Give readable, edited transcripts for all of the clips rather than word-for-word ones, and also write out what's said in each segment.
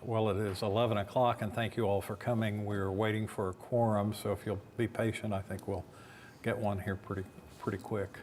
Well, it is 11 o'clock, and thank you all for coming. We're waiting for a quorum, so if you'll be patient, I think we'll get one here pretty quick.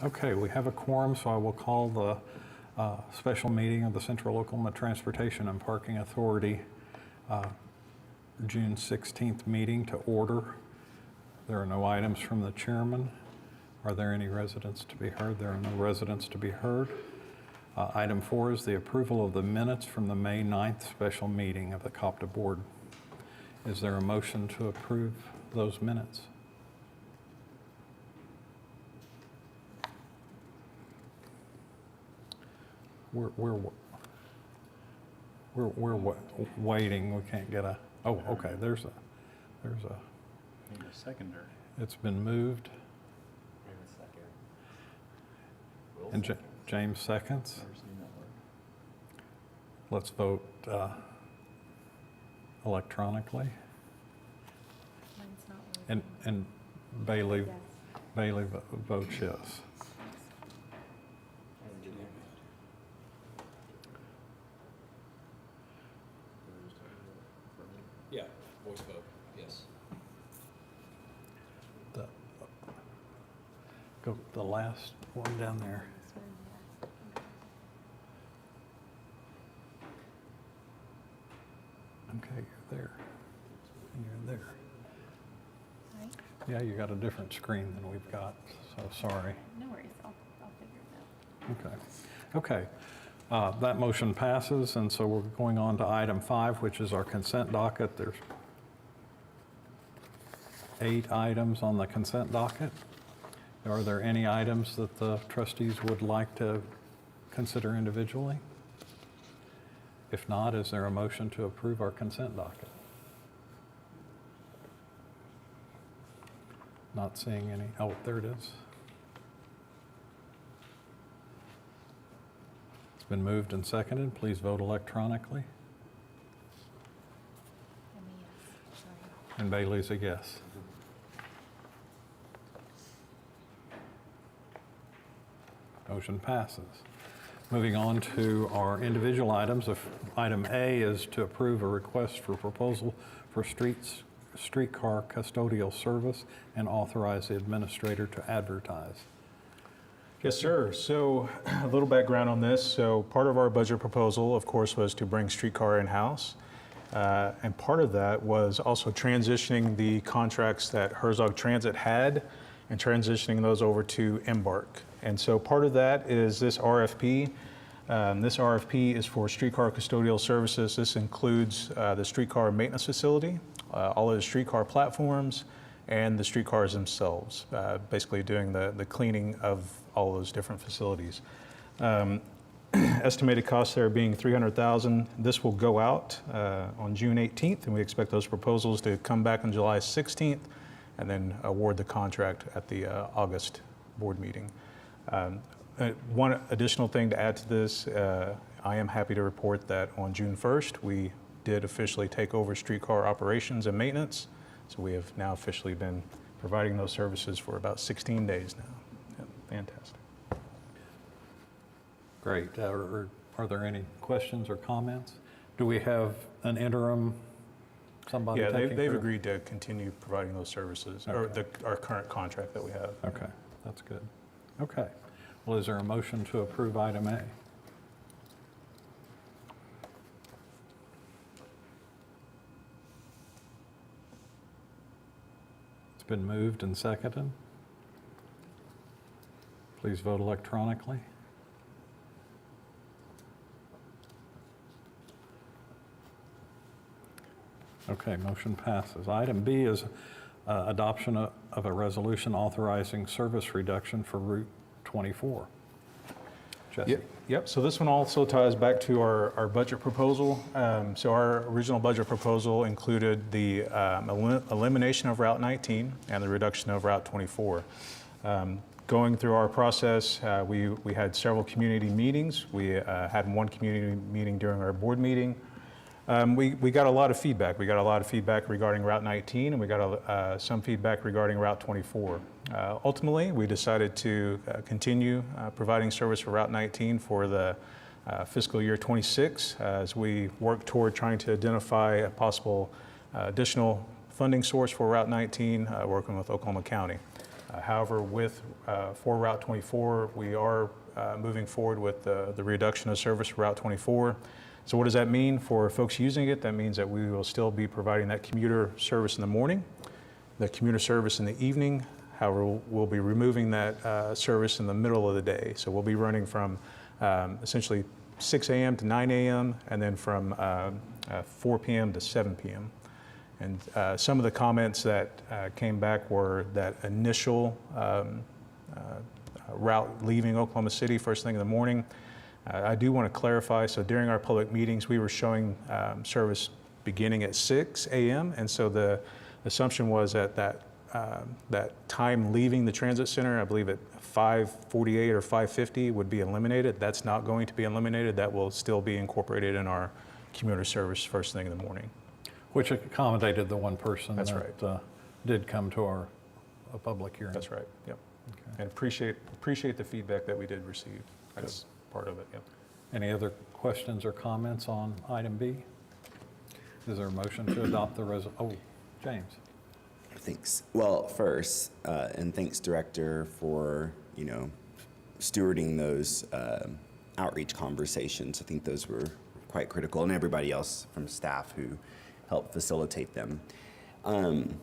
Okay, we have a quorum, so I will call the special meeting of the Central Oklahoma Transportation and Parking Authority June 16th meeting to order. There are no items from the chairman. Are there any residents to be heard? There are no residents to be heard. Item 4 is the approval of the minutes from the May 9th special meeting of the COPTA Board. Is there a motion to approve those minutes? We're waiting. We can't get a. Oh, okay. There's a. Need a seconder. It's been moved. And James seconds. Never seen that work. Let's vote electronically. Mine's not working. And Bailey, Yes. Bailey votes yes. Yeah, voice vote, yes. Go the last one down there. This one, yeah. Okay, you're there. And you're there. Right? Yeah, you got a different screen than we've got, so sorry. No worries, I'll figure it out. Okay. That motion passes, and so we're going on to item 5, which is our consent docket. There's 8 items on the consent docket. Are there any items that the trustees would like to consider individually? If not, is there a motion to approve our consent docket? Not seeing any. Oh, there it is. It's been moved and seconded. Please vote electronically. I'm a yes, sorry. And Bailey's a yes. Motion passes. Moving on to our individual items. Item A is to approve a request for proposal for streetcar custodial service and authorize the administrator to advertise. Yes, sir. So a little background on this. So part of our budget proposal, of course, was to bring streetcar in-house. And part of that was also transitioning the contracts that Herzog Transit had and transitioning those over to Embark. And so part of that is this RFP. This RFP is for streetcar custodial services. This includes the streetcar maintenance facility, all of the streetcar platforms, and the streetcars themselves, basically doing the cleaning of all those different facilities. Estimated costs there being $300,000. This will go out on June 18th, and we expect those proposals to come back on July 16th, and then award the contract at the August board meeting. One additional thing to add to this, I am happy to report that on June 1st, we did officially take over streetcar operations and maintenance. So we have now officially been providing those services for about 16 days now. Yeah, fantastic. Great. Are there any questions or comments? Do we have an interim, somebody Yeah, taking they've care? agreed to continue providing those services, or Okay. our current contract that we have. Okay, that's good. Okay. Well, is there a motion to approve item A? It's been moved and seconded. Please vote electronically. Okay, motion passes. Item B is adoption of a resolution authorizing service reduction for Route 24. Jesse? Yep, so this one also ties back to our budget proposal. So our original budget proposal included the elimination of Route 19 and the reduction of Route 24. Going through our process, we had several community meetings. We had one community meeting during our board meeting. We got a lot of feedback. We got a lot of feedback regarding Route 19, and we got some feedback regarding Route 24. Ultimately, we decided to continue providing service for Route 19 for the fiscal year 26 as we work toward trying to identify a possible additional funding source for Route 19, working with Oklahoma County. However, for Route 24, we are moving forward with the reduction of service for Route 24. So what does that mean for folks using it? That means that we will still be providing that commuter service in the morning, the commuter service in the evening. However, we'll be removing that service in the middle of the day. So we'll be running from essentially 6 a.m. to 9 a.m. and then from 4 p.m. to 7 p.m. And some of the comments that came back were that initial route leaving Oklahoma City first thing in the morning. I do want to clarify, so during our public meetings, we were showing service beginning at 6 a.m. And so the assumption was that time leaving the transit center, I believe at 5:48 or 5:50 would be eliminated. That's not going to be eliminated. That will still be incorporated in our commuter service first thing in the morning. Which accommodated the one person That's that did come to our public hearing. That's right, yep. Okay. And appreciate the feedback that we did receive. That's part of it, yep. Any other questions or comments on item B? Is there a motion to adopt the oh, James. Thanks. Well, first, and thanks, Director, for, stewarding those outreach conversations. I think those were quite critical, and everybody else from staff who helped facilitate them. And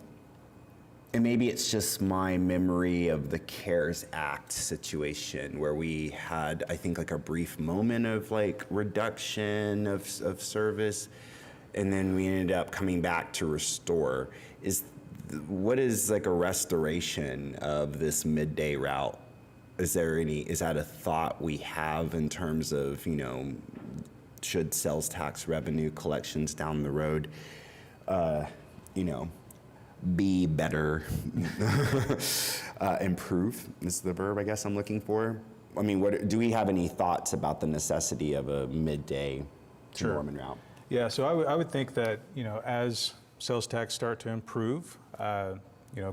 maybe it's just my memory of the CARES Act situation where we had, I think, like a brief moment of like reduction of service, and then we ended up coming back to restore. What is like a restoration of this midday route? Is that a thought we have in terms of, should sales tax revenue collections down the road, be better, improve is the verb I guess I'm looking for. I mean, do we have any thoughts about the necessity of a midday to Sure. Norman route? Yeah, so I would think that, as sales tax start to improve,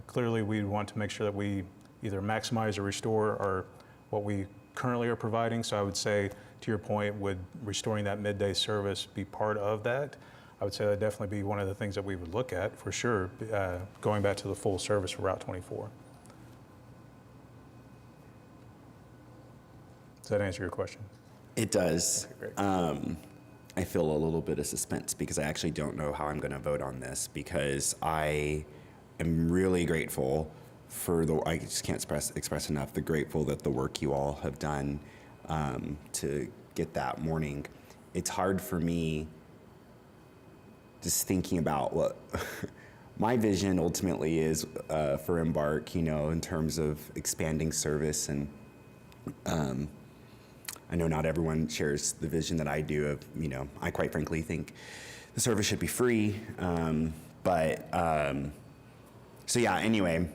clearly we want to make sure that we either maximize or restore what we currently are providing. So I would say, to your point, would restoring that midday service be part of that? I would say that'd definitely be one of the things that we would look at for sure, going back to the full service for Route 24. Does that answer your question? It does. Okay, great. I feel a little bit of suspense because I actually don't know how I'm going to vote on this, because I am really grateful for I just can't express enough grateful that the work you all have done to get that morning. It's hard for me just thinking about what my vision ultimately is for Embark, in terms of expanding service. And I know not everyone shares the vision that I do of, I quite frankly think the service should be free. So yeah, anyway,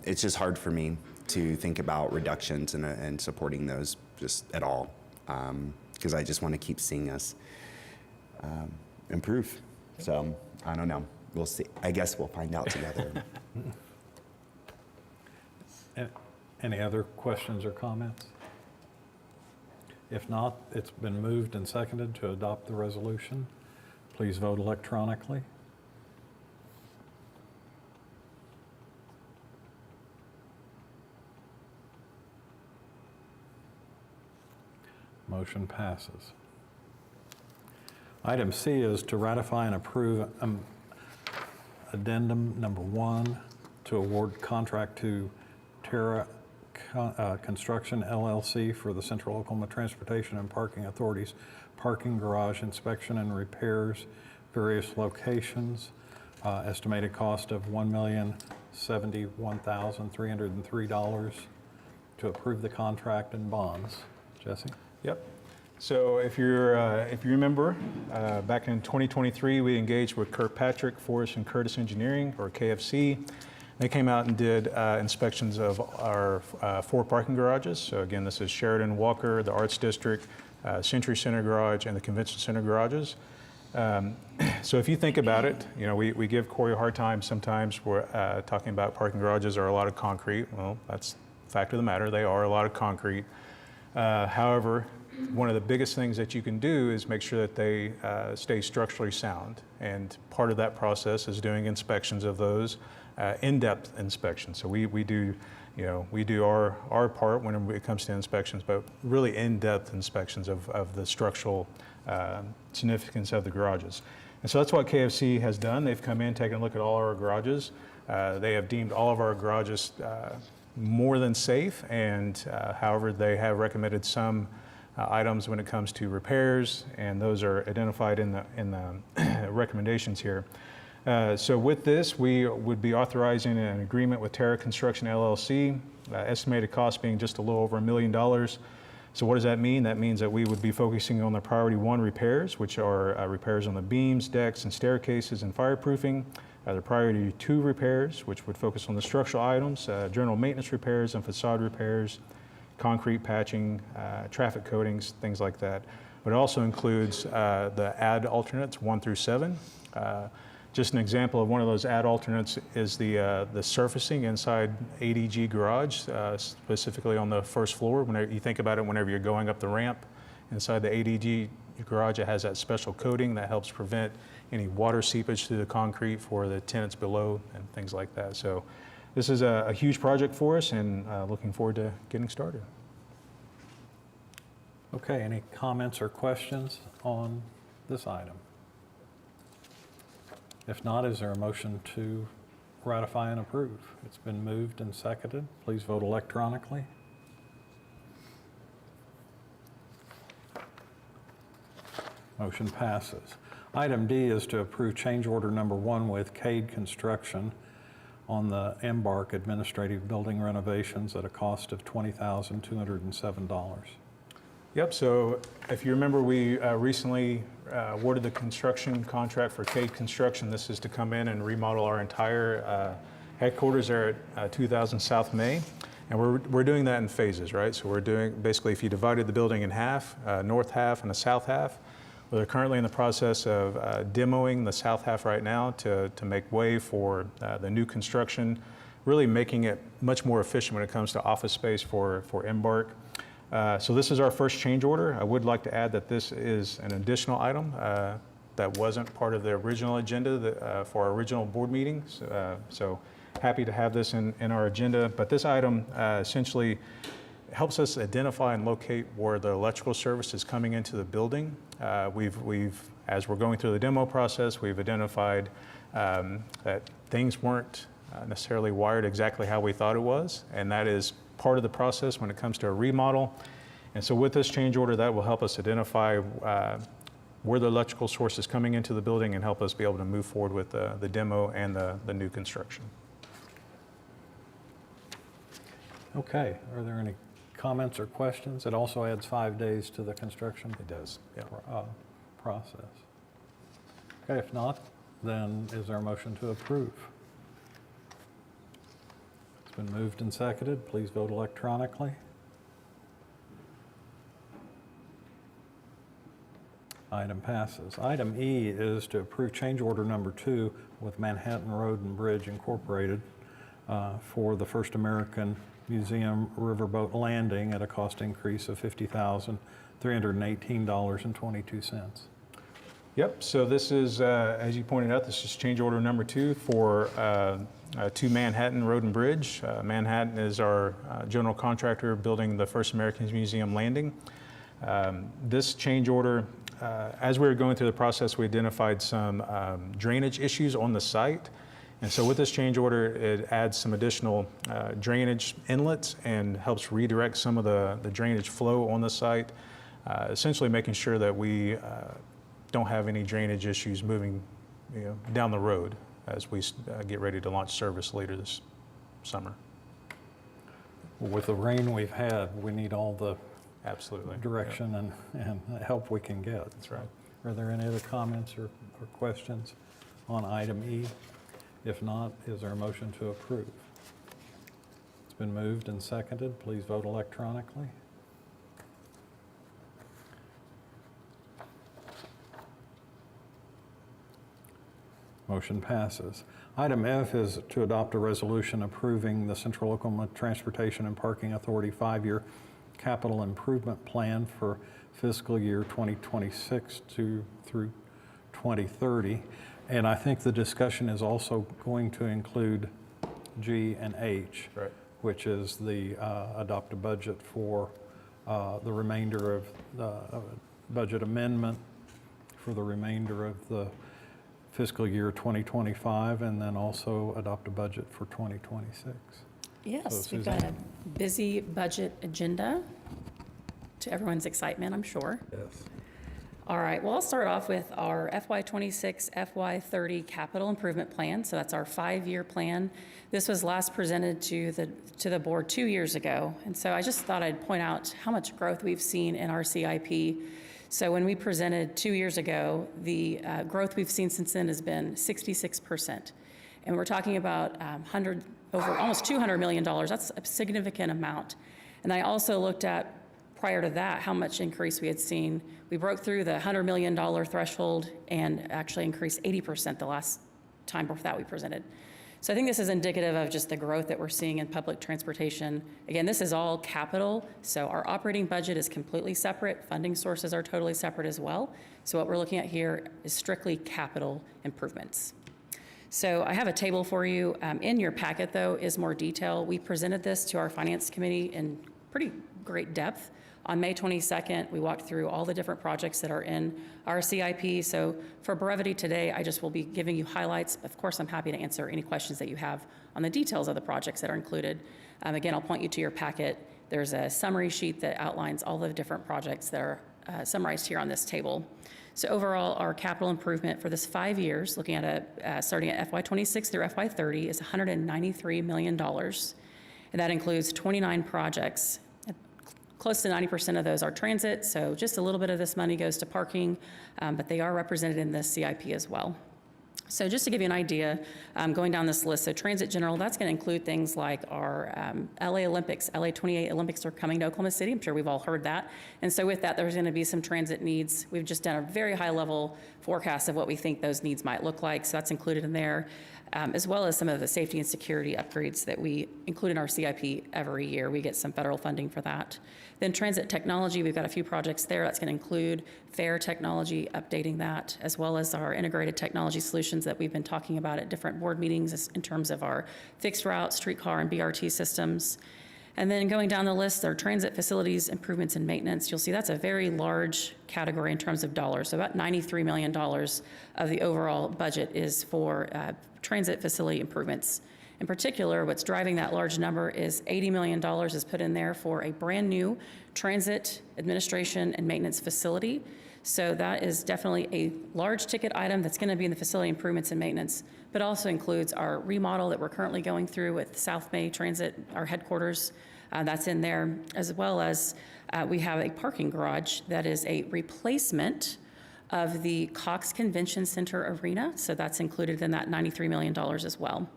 it's just hard for me to think about reductions and supporting those just at all, because I just want to keep seeing us improve. So I don't know. We'll see. I guess we'll find out together. Any other questions or comments? If not, it's been moved and seconded to adopt the resolution. Please vote electronically. Motion passes. Item C is to ratify and approve addendum number 1 to award contract to Terra Construction LLC for the Central Oklahoma Transportation and Parking Authority's parking garage inspection and repairs, various locations. Estimated cost of $1,071,303 to approve the contract and bonds. Jesse? Yep. So if you remember, back in 2023, we engaged with Kirkpatrick, Forrest and Curtis Engineering, or KFC. They came out and did inspections of our 4 parking garages. So again, this is Sheridan Walker, the Arts District, Century Center Garage, and the Convention Center garages. So if you think about it, we give Corey a hard time sometimes. We're talking about parking garages are a lot of concrete. Well, that's the fact of the matter. They are a lot of concrete. However, one of the biggest things that you can do is make sure that they stay structurally sound. And part of that process is doing inspections of those, in-depth inspections. So we do we do our part when it comes to inspections, but really in-depth inspections of the structural significance of the garages. And so that's what KFC has done. They've come in, taken a look at all our garages. They have deemed all of our garages more than safe, and however, they have recommended some items when it comes to repairs, and those are identified in the recommendations here. So with this, we would be authorizing an agreement with Terra Construction LLC, estimated cost being just a little over $1 million. So what does that mean? That means that we would be focusing on the priority 1 repairs, which are repairs on the beams, decks, and staircases and fireproofing. The priority 2 repairs, which would focus on the structural items, general maintenance repairs and facade repairs, concrete patching, traffic coatings, things like that. But it also includes the add alternates 1 through 7. Just an example of one of those add alternates is the surfacing inside ADG garage, specifically on the first floor. Whenever you think about it, whenever you're going up the ramp inside the ADG garage, it has that special coating that helps prevent any water seepage through the concrete for the tenants below and things like that. So this is a huge project for us, and looking forward to getting started. Okay, any comments or questions on this item? If not, is there a motion to ratify and approve? It's been moved and seconded. Please vote electronically. Motion passes. Item D is to approve change order number 1 with Cade Construction on the Embark Administrative Building renovations at a cost of $20,207. Yep, so if you remember, we recently awarded the construction contract for Cade Construction. This is to come in and remodel our entire headquarters there at 2000 South May. And we're doing that in phases, right? So we're doing, basically, if you divided the building in half, north half and a south half, well, they're currently in the process of demoing the south half right now to make way for the new construction, really making it much more efficient when it comes to office space for Embark. So this is our first change order. I would like to add that this is an additional item that wasn't part of the original agenda for our original board meetings. So happy to have this in our agenda. But this item essentially helps us identify and locate where the electrical service is coming into the building. We've as we're going through the demo process, we've identified that things weren't necessarily wired exactly how we thought it was, and that is part of the process when it comes to a remodel. And so with this change order, that will help us identify where the electrical source is coming into the building and help us be able to move forward with the demo and the new construction. Okay, are there any comments or questions? It also adds 5 days to the construction It does, yeah. process. Okay, if not, then is there a motion to approve? It's been moved and seconded. Please vote electronically. Item passes. Item E is to approve change order number 2 with Manhattan Road and Bridge Incorporated for the First American Museum Riverboat Landing at a cost increase of $50,318.22. Yep, so this is, as you pointed out, this is change order number 2 for 2 Manhattan Road and Bridge. Manhattan is our general contractor building the First American Museum Landing. This change order, as we were going through the process, we identified some drainage issues on the site. And so with this change order, it adds some additional drainage inlets and helps redirect some of the drainage flow on the site, essentially making sure that we don't have any drainage issues moving down the road as we get ready to launch service later this summer. With the rain we've had, we need all the Absolutely. direction and help we can get. That's right. Are there any other comments or questions on item E? If not, is there a motion to approve? It's been moved and seconded. Please vote electronically. Motion passes. Item F is to adopt a resolution approving the Central Oklahoma Transportation and Parking Authority 5-year capital improvement plan for fiscal year 2026 through 2030. And I think the discussion is also going to include G and H. Right. which is the adopt a budget for the remainder of the budget amendment for the remainder of the fiscal year 2025, and then also adopt a budget for 2026. Yes, So, we've got a Suzanne? busy budget agenda, to everyone's excitement, I'm sure. Yes. All right, well, I'll start off with our FY26, FY30 capital improvement plan. So that's our 5-year plan. This was last presented to the board 2 years ago. And so I just thought I'd point out how much growth we've seen in our CIP. So when we presented 2 years ago, the growth we've seen since then has been 66%. And we're talking about over almost $200 million. That's a significant amount. And I also looked at, prior to that, how much increase we had seen. We broke through the $100 million threshold and actually increased 80% the last time before that we presented. So I think this is indicative of just the growth that we're seeing in public transportation. Again, this is all capital, so our operating budget is completely separate. Funding sources are totally separate as well. So what we're looking at here is strictly capital improvements. So I have a table for you. In your packet, though, is more detail. We presented this to our finance committee in pretty great depth. On May 22nd, we walked through all the different projects that are in our CIP. So for brevity today, I just will be giving you highlights. Of course, I'm happy to answer any questions that you have on the details of the projects that are included. Again, I'll point you to your packet. There's a summary sheet that outlines all the different projects that are summarized here on this table. So overall, our capital improvement for this 5 years, looking at starting at FY26 through FY30, is $193 million. And that includes 29 projects. Close to 90% of those are transit, so just a little bit of this money goes to parking, but they are represented in this CIP as well. So just to give you an idea, going down this list, so transit general, that's going to include things like our LA Olympics. LA 28 Olympics are coming to Oklahoma City. I'm sure we've all heard that. And so with that, there's going to be some transit needs. We've just done a very high level forecast of what we think those needs might look like, so that's included in there. As well as some of the safety and security upgrades that we include in our CIP every year. We get some federal funding for that. Then transit technology, we've got a few projects there. That's going to include fare technology, updating that, as well as our integrated technology solutions that we've been talking about at different board meetings in terms of our fixed route, streetcar, and BRT systems. And then going down the list, our transit facilities, improvements and maintenance. You'll see that's a very large category in terms of dollars. So about $93 million of the overall budget is for transit facility improvements. In particular, what's driving that large number is $80 million is put in there for a brand new transit administration and maintenance facility. So that is definitely a large ticket item that's going to be in the facility improvements and maintenance, but also includes our remodel that we're currently going through with South Bay Transit, our headquarters. That's in there, as well as we have a parking garage that is a replacement of the Cox Convention Center arena. So that's included in that $93 million as well.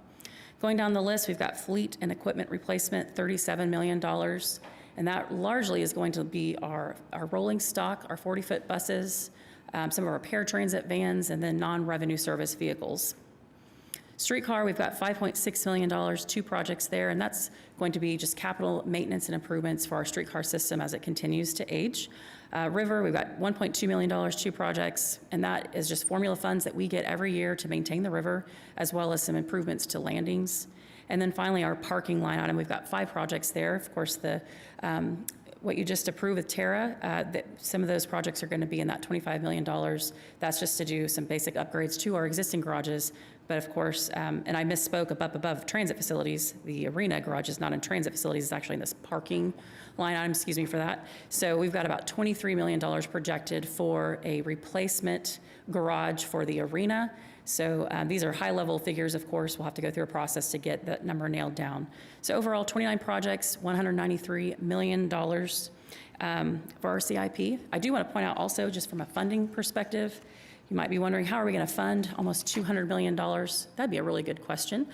Going down the list, we've got fleet and equipment replacement, $37 million. And that largely is going to be our rolling stock, our 40-foot buses, some of our paratransit vans, and then non-revenue service vehicles. Streetcar, we've got $5.6 million, 2 projects there, and that's going to be just capital maintenance and improvements for our streetcar system as it continues to age. River, we've got $1.2 million, 2 projects, and that is just formula funds that we get every year to maintain the river, as well as some improvements to landings. And then finally, our parking line item, we've got 5 projects there. Of course, what you just approved with Terra, some of those projects are going to be in that $25 million. That's just to do some basic upgrades to our existing garages. But of course, and I misspoke up above transit facilities, the arena garage is not in transit facilities, it's actually in this parking line item, excuse me for that. So we've got about $23 million projected for a replacement garage for the arena. So these are high-level figures, of course. We'll have to go through a process to get that number nailed down. So overall, 29 projects, $193 million for our CIP. I do want to point out also, just from a funding perspective, you might be wondering, how are we going to fund almost $200 million? That'd be a really good question.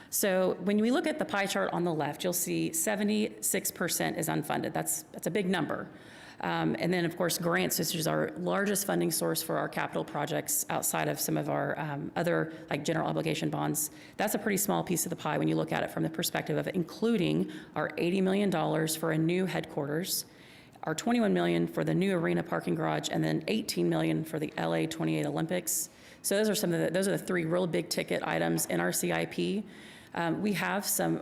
So when we look at the pie chart on the left, you'll see 76% is unfunded. That's a big number. And then, of course, grants, which is our largest funding source for our capital projects outside of some of our other, like general obligation bonds. That's a pretty small piece of the pie when you look at it from the perspective of including our $80 million for a new headquarters, our $21 million for the new arena parking garage, and then $18 million for the LA 28 Olympics. So those are the 3 real big ticket items in our CIP. We have some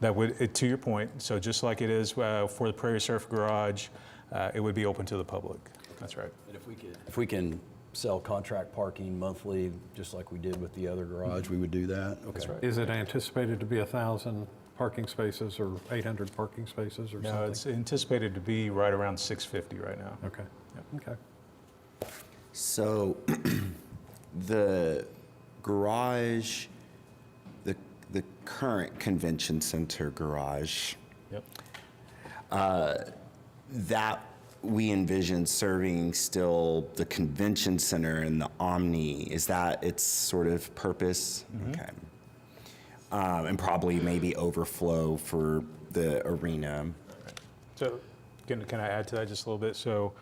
That would, to your point, so just like it is for the Prairie Surf Garage, it would be open to the public. That's right. And if we can sell contract parking monthly, just like we did with the other garage, we would do that? Okay. That's right. Is it anticipated to be 1,000 parking spaces or 800 parking spaces or No, something? it's anticipated to be right around 650 right now. Okay, okay. So the garage, the current convention center garage, Yep. that we envision serving still the convention center and the Omni. Is that its sort of purpose? Okay. And probably maybe overflow for the arena. So can I add to that just a little bit? So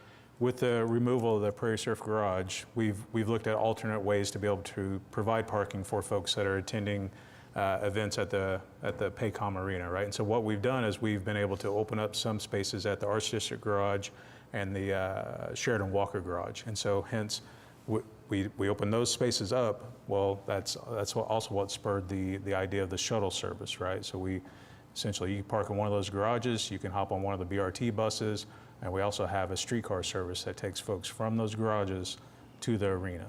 with the removal of the Prairie Surf Garage, we've looked at alternate ways to be able to provide parking for folks that are attending events at the Paycom Arena, right? And so what we've done is we've been able to open up some spaces at the Arts District Garage and the Sheridan Walker Garage. And so hence, we opened those spaces up. Well, that's also what spurred the idea of the shuttle service, right? So we essentially, you park in one of those garages, you can hop on one of the BRT buses, and we also have a streetcar service that takes folks from those garages to the arena.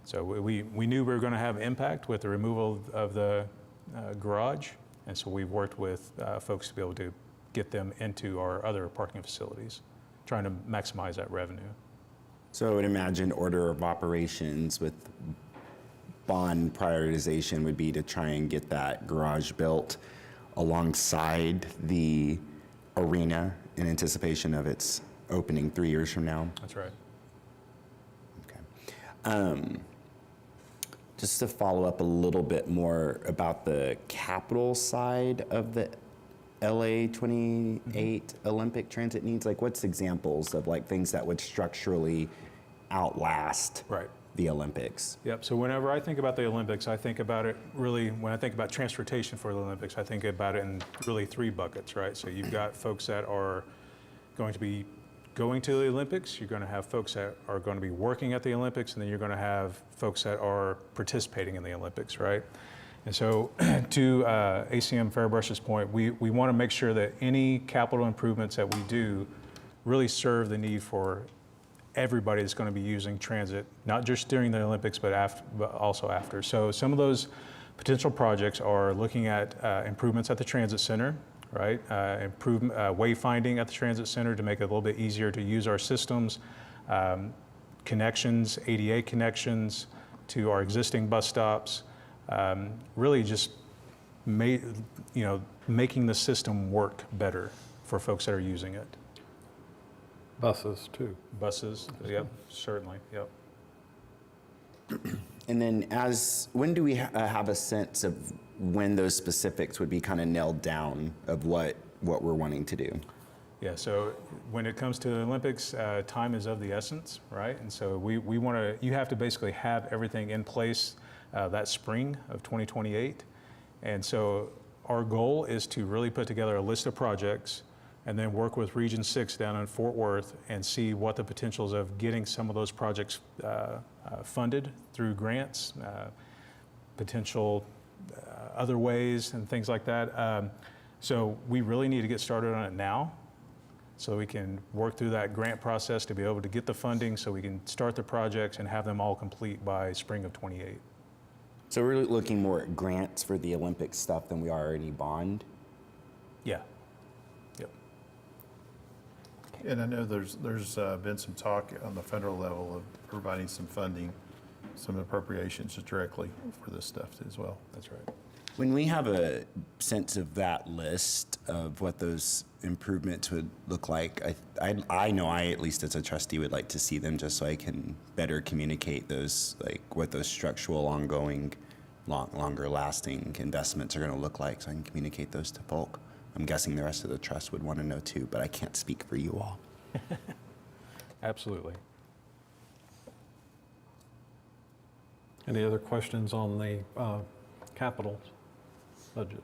So we knew we were going to have impact with the removal of the garage, and so we've worked with folks to be able to get them into our other parking facilities, trying to maximize that revenue. So I would imagine order of operations with bond prioritization would be to try and get that garage built alongside the arena in anticipation of its opening 3 years from now. That's right. Okay. Just to follow up a little bit more about the capital side of the LA 28 Olympic transit needs, like what's examples of like things that would structurally outlast Right. the Olympics? Yep, so whenever I think about the Olympics, I think about it really, when I think about transportation for the Olympics, I think about it in really three buckets, right? So you've got folks that are going to be going to the Olympics, you're going to have folks that are going to be working at the Olympics, and then you're going to have folks that are participating in the Olympics, right? And so to ACM Fairbrush's point, we want to make sure that any capital improvements that we do really serve the need for everybody that's going to be using transit, not just during the Olympics, but also after. So some of those potential projects are looking at improvements at the transit center, right? Wayfinding at the transit center to make it a little bit easier to use our systems, connections, ADA connections to our existing bus stops, really just making the system work better for folks that are using it. Buses, too. Buses, yep, certainly, yep. And then when do we have a sense of when those specifics would be kind of nailed down of what we're wanting to do? Yeah, so when it comes to the Olympics, time is of the essence, right? And so we want to, you have to basically have everything in place that spring of 2028. And so our goal is to really put together a list of projects and then work with Region 6 down in Fort Worth and see what the potentials of getting some of those projects funded through grants, potential other ways and things like that. So we really need to get started on it now so we can work through that grant process to be able to get the funding so we can start the projects and have them all complete by spring of 28. So we're looking more at grants for the Olympic stuff than we are any bond? Yeah. Yep. And I know there's been some talk on the federal level of providing some funding, some appropriations directly for this stuff as well. That's right. When we have a sense of that list of what those improvements would look like, I know I, at least as a trustee, would like to see them just so I can better communicate those, like what those structural, ongoing, longer lasting investments are going to look like so I can communicate those to folk. I'm guessing the rest of the trust would want to know too, but I can't speak for you all. Absolutely. Any other questions on the capital budget?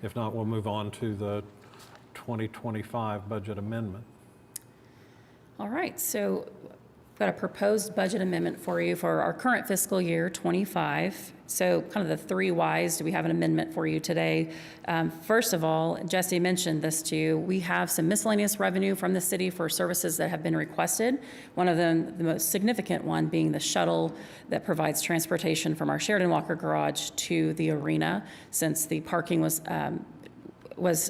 If not, we'll move on to the 2025 budget amendment. All right, so I've got a proposed budget amendment for you for our current fiscal year, '25. So kind of the three whys do we have an amendment for you today. First of all, Jesse mentioned this to you, we have some miscellaneous revenue from the city for services that have been requested. One of them, the most significant one, being the shuttle that provides transportation from our Sheridan Walker Garage to the arena, since the parking was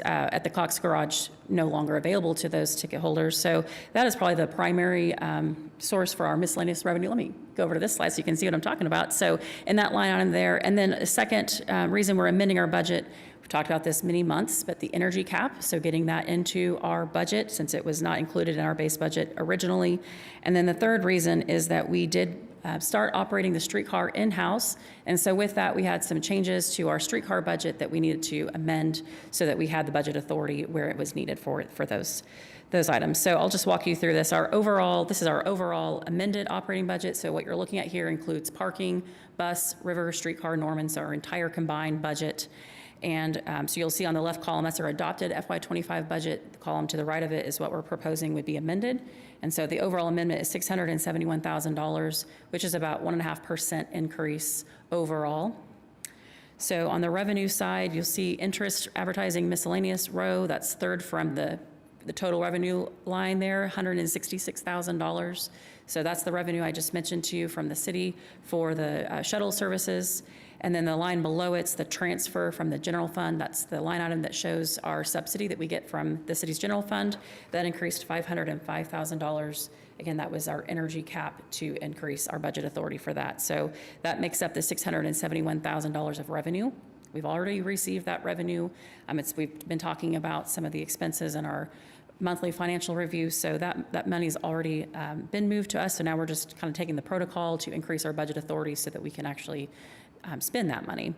at the Cox Garage no longer available to those ticket holders. So that is probably the primary source for our miscellaneous revenue. Let me go over to this slide so you can see what I'm talking about. So in that line item there, and then a second reason we're amending our budget, we've talked about this many months, but the energy cap, so getting that into our budget since it was not included in our base budget originally. And then the third reason is that we did start operating the streetcar in-house. And so with that, we had some changes to our streetcar budget that we needed to amend so that we had the budget authority where it was needed for those items. So I'll just walk you through this. This is our overall amended operating budget. So what you're looking at here includes parking, bus, river, streetcar, Norman, so our entire combined budget. And so you'll see on the left column, that's our adopted FY25 budget. The column to the right of it is what we're proposing would be amended. And so the overall amendment is $671,000, which is about 1.5% increase overall. So on the revenue side, you'll see interest, advertising, miscellaneous row. That's third from the total revenue line there, $166,000. So that's the revenue I just mentioned to you from the city for the shuttle services. And then the line below it's the transfer from the general fund. That's the line item that shows our subsidy that we get from the city's general fund. That increased $505,000. Again, that was our energy cap to increase our budget authority for that. So that makes up the $671,000 of revenue. We've already received that revenue. We've been talking about some of the expenses in our monthly financial review, so that money's already been moved to us. So now we're just kind of taking the protocol to increase our budget authority so that we can actually spend that money.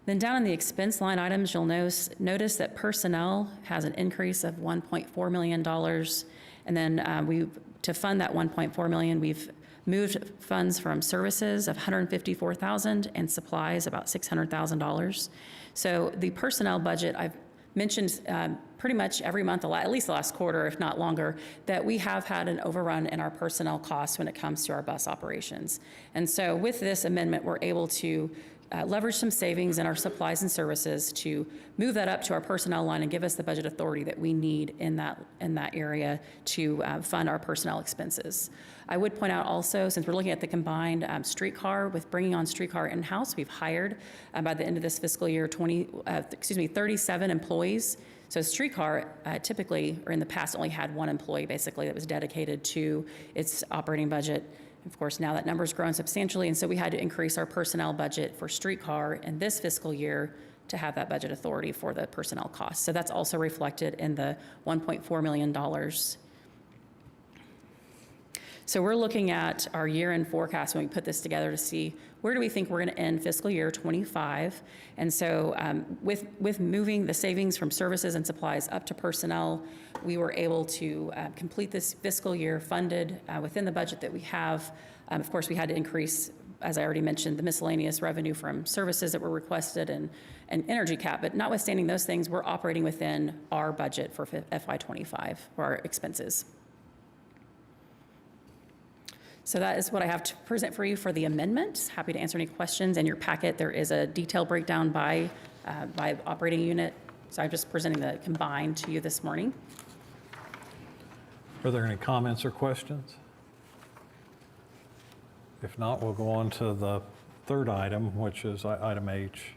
Then down in the expense line items, you'll notice that personnel has an increase of $1.4 million. And then to fund that $1.4 million, we've moved funds from services of $154,000 and supplies about $600,000. So the personnel budget, I've mentioned pretty much every month, at least the last quarter, if not longer, that we have had an overrun in our personnel costs when it comes to our bus operations. And so with this amendment, we're able to leverage some savings in our supplies and services to move that up to our personnel line and give us the budget authority that we need in that area to fund our personnel expenses. I would point out also, since we're looking at the combined streetcar, with bringing on streetcar in-house, we've hired by the end of this fiscal year 37 employees. So streetcar typically, or in the past, only had one employee basically that was dedicated to its operating budget. Of course, now that number's grown substantially, and so we had to increase our personnel budget for streetcar in this fiscal year to have that budget authority for the personnel costs. So that's also reflected in the $1.4 million. So we're looking at our year-end forecast when we put this together to see where do we think we're going to end fiscal year '25. And so with moving the savings from services and supplies up to personnel, we were able to complete this fiscal year funded within the budget that we have. Of course, we had to increase, as I already mentioned, the miscellaneous revenue from services that were requested and energy cap. But notwithstanding those things, we're operating within our budget for FY25 for our expenses. So that is what I have to present for you for the amendment. Happy to answer any questions. In your packet, there is a detailed breakdown by operating unit. So I'm just presenting the combined to you this morning. Are there any comments or questions? If not, we'll go on to the third item, which is item H.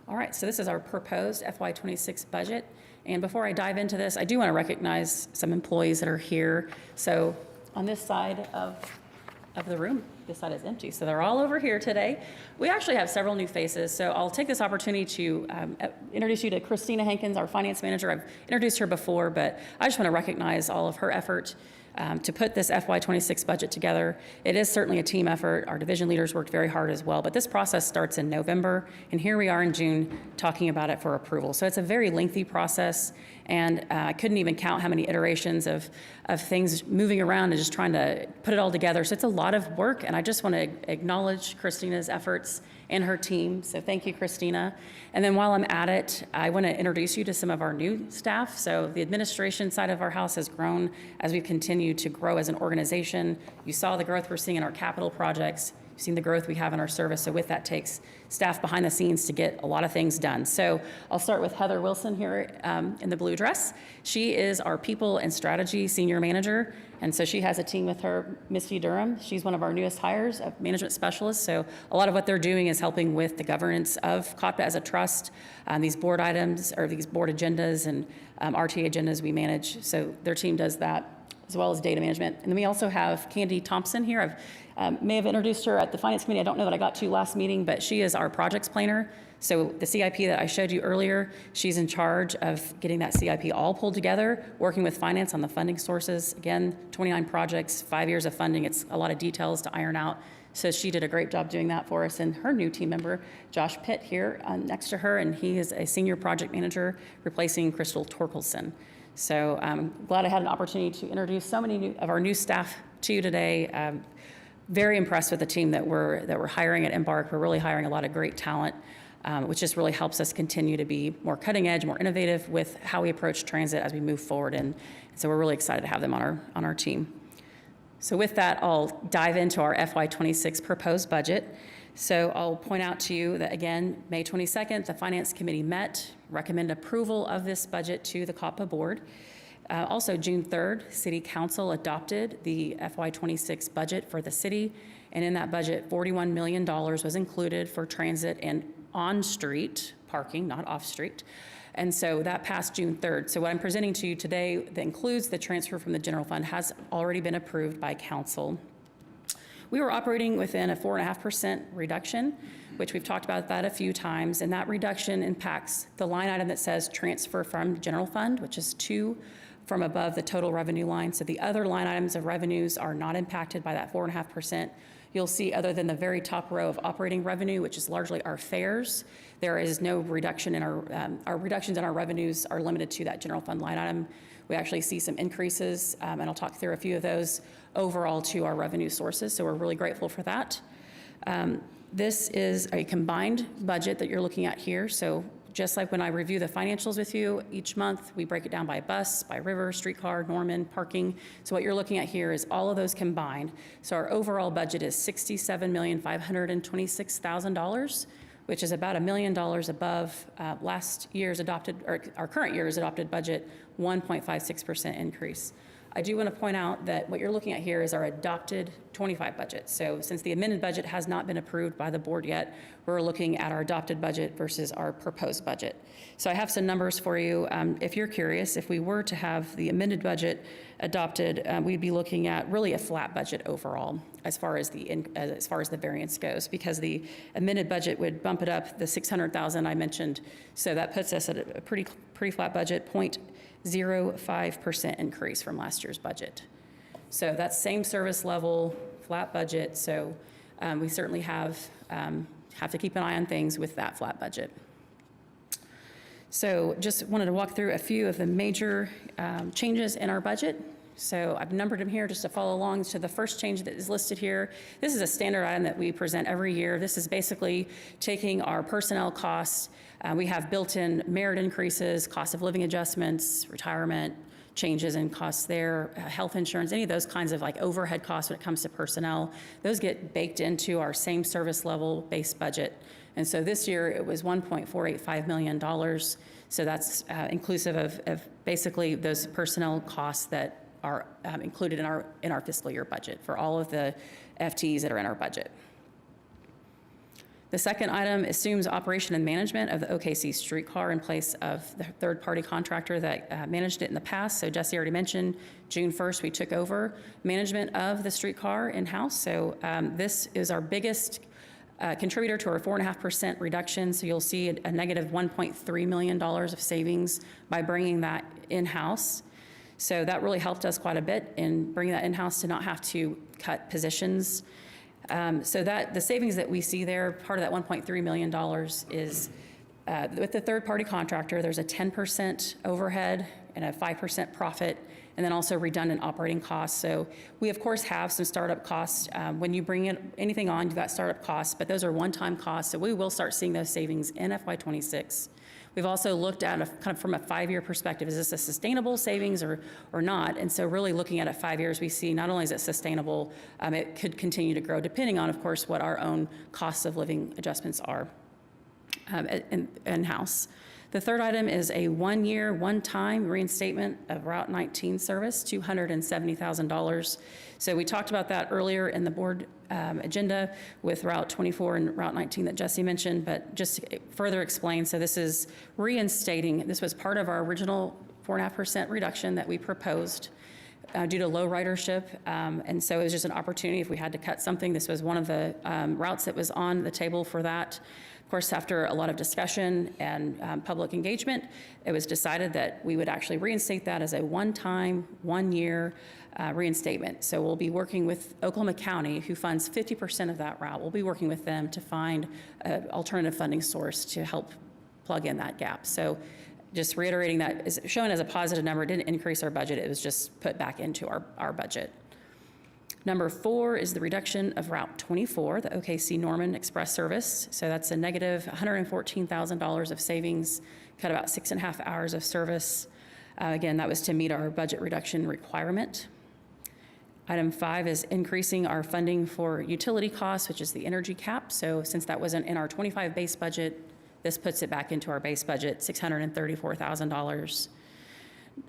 All right, so this is our proposed FY26 budget. And before I dive into this, I do want to recognize some employees that are here. So on this side of the room, this side is empty. So they're all over here today. We actually have several new faces. So I'll take this opportunity to introduce you to Christina Hankins, our finance manager. I've introduced her before, but I just want to recognize all of her effort to put this FY26 budget together. It is certainly a team effort. Our division leaders worked very hard as well, but this process starts in November, and here we are in June talking about it for approval. So it's a very lengthy process, And I couldn't even count how many iterations of things moving around and just trying to put it all together. So it's a lot of work, and I just want to acknowledge Christina's efforts and her team. So thank you, Christina. And then while I'm at it, I want to introduce you to some of our new staff. So the administration side of our house has grown as we've continued to grow as an organization. You saw the growth we're seeing in our capital projects. You've seen the growth we have in our service. So with that takes staff behind the scenes to get a lot of things done. So I'll start with Heather Wilson here in the blue dress. She is our People and Strategy Senior Manager. And so she has a team with her, Misty Durham. She's one of our newest hires, a management specialist. So a lot of what they're doing is helping with the governance of COTPA as a trust, these board items or these board agendas and RTA agendas we manage. So their team does that, as well as data management. And then we also have Candy Thompson here. I may have introduced her at the Finance Committee. I don't know that I got to last meeting, but she is our projects planner. So the CIP that I showed you earlier, she's in charge of getting that CIP all pulled together, working with finance on the funding sources. Again, 29 projects, 5 years of funding. It's a lot of details to iron out. So she did a great job doing that for us. And her new team member, Josh Pitt, here next to her, and he is a senior project manager replacing Crystal Torkelson. So I'm glad I had an opportunity to introduce so many of our new staff to you today. Very impressed with the team that we're hiring at Embark. We're really hiring a lot of great talent, which just really helps us continue to be more cutting edge, more innovative with how we approach transit as we move forward. And so we're really excited to have them on our team. So with that, I'll dive into our FY26 proposed budget. So I'll point out to you that, again, May 22nd, the Finance Committee met, recommend approval of this budget to the COTPA board. Also, June 3rd, City Council adopted the FY26 budget for the city, and in that budget, $41 million was included for transit and on-street parking, not off-street. And so that passed June 3rd. So what I'm presenting to you today that includes the transfer from the general fund has already been approved by council. We were operating within a 4.5% reduction, which we've talked about that a few times, and that reduction impacts the line item that says transfer from general fund, which is 2 from above the total revenue line. So the other line items of revenues are not impacted by that 4.5%. You'll see, other than the very top row of operating revenue, which is largely our fares, there is no reduction in our reductions in our revenues are limited to that general fund line item. We actually see some increases, and I'll talk through a few of those overall to our revenue sources. So we're really grateful for that. This is a combined budget that you're looking at here. So just like when I review the financials with you each month, we break it down by bus, by river, streetcar, Norman, parking. So what you're looking at here is all of those combined. So our overall budget is $67,526,000, which is about $1 million above last year's adopted, or our current year's adopted budget, 1.56% increase. I do want to point out that what you're looking at here is our adopted 25 budget. So since the amended budget has not been approved by the board yet, we're looking at our adopted budget versus our proposed budget. So I have some numbers for you. If you're curious, if we were to have the amended budget adopted, we'd be looking at really a flat budget overall as far as the variance goes, because the amended budget would bump it up the 600,000 I mentioned. So that puts us at a pretty flat budget, 0.05% increase from last year's budget. So that's same service level, flat budget. So we certainly have to keep an eye on things with that flat budget. So just wanted to walk through a few of the major changes in our budget. So I've numbered them here just to follow along. So the first change that is listed here, this is a standard item that we present every year. This is basically taking our personnel costs. We have built-in merit increases, cost of living adjustments, retirement, changes in costs there, health insurance, any of those kinds of like overhead costs when it comes to personnel. Those get baked into our same service level base budget. And so this year it was $1.485 million. So that's inclusive of basically those personnel costs that are included in our fiscal year budget for all of the FTEs that are in our budget. The second item assumes operation and management of the OKC streetcar in place of the third-party contractor that managed it in the past. So Jesse already mentioned June 1st we took over management of the streetcar in-house. So this is our biggest contributor to our 4.5% reduction. So you'll see a negative $1.3 million of savings by bringing that in-house. So that really helped us quite a bit in bringing that in-house to not have to cut positions. So that the savings that we see there, part of that $1.3 million is With the third-party contractor, there's a 10% overhead and a 5% profit, and then also redundant operating costs. So we, of course, have some startup costs. When you bring in anything on, you've got startup costs, but those are one-time costs, so we will start seeing those savings in FY26. We've also looked at, kind of from a 5-year perspective, is this a sustainable savings or not? And so really looking at it 5 years, we see not only is it sustainable, it could continue to grow, depending on, of course, what our own costs of living adjustments are. In-house. The third item is a 1-year, one-time reinstatement of Route 19 service, $270,000. So we talked about that earlier in the board agenda with Route 24 and Route 19 that Jesse mentioned, but just to further explain, so this is reinstating, this was part of our original 4.5% reduction that we proposed due to low ridership, and so it was just an opportunity if we had to cut something. This was one of the routes that was on the table for that. Of course, after a lot of discussion and public engagement, it was decided that we would actually reinstate that as a one-time, 1-year reinstatement. So we'll be working with Oklahoma County, who funds 50% of that route. We'll be working with them to find an alternative funding source to help plug in that gap. So just reiterating that is shown as a positive number. It didn't increase our budget. It was just put back into our budget. Number 4 is the reduction of Route 24, the OKC Norman Express service. So that's a negative $114,000 of savings, cut about 6.5 hours of service. Again, that was to meet our budget reduction requirement. Item 5 is increasing our funding for utility costs, which is the energy cap. So since that wasn't in our 25 base budget, this puts it back into our base budget, $634,000.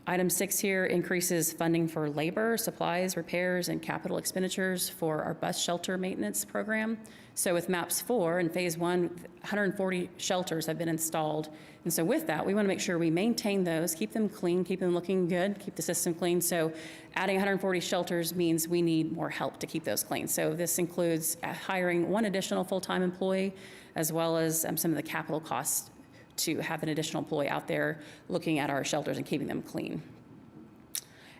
Item 6 here increases funding for labor, supplies, repairs, and capital expenditures for our bus shelter maintenance program. So with MAPS 4 in phase 1, 140 shelters have been installed. And so with that, we want to make sure we maintain those, keep them clean, keep them looking good, keep the system clean. So adding 140 shelters means we need more help to keep those clean. So this includes hiring 1 additional full-time employee, as well as some of the capital costs to have an additional employee out there looking at our shelters and keeping them clean.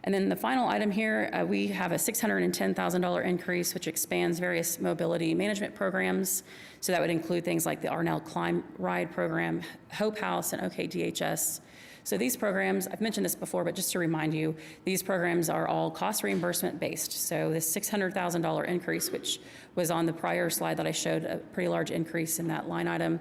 And then the final item here, we have a $610,000 increase, which expands various mobility management programs. So that would include things like the Arnell Climb Ride program, Hope House, and OKDHS. So these programs, I've mentioned this before, but just to remind you, these programs are all cost reimbursement based. So this $600,000 increase, which was on the prior slide that I showed, a pretty large increase in that line item,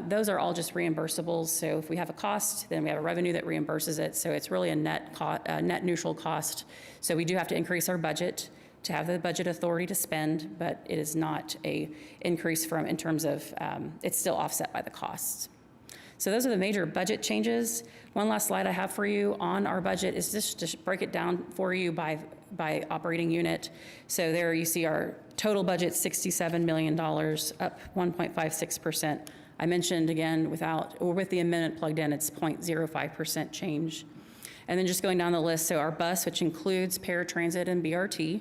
those are all just reimbursables. So if we have a cost, then we have a revenue that reimburses it. So it's really a net neutral cost. So we do have to increase our budget to have the budget authority to spend, but it is not a increase in terms of, it's still offset by the costs. So those are the major budget changes. One last slide I have for you on our budget is just to break it down for you by operating unit. So there you see our total budget, $67 million, up 1.56%. I mentioned again, with the amendment plugged in, it's 0.05% change. And then just going down the list, so our bus, which includes paratransit and BRT,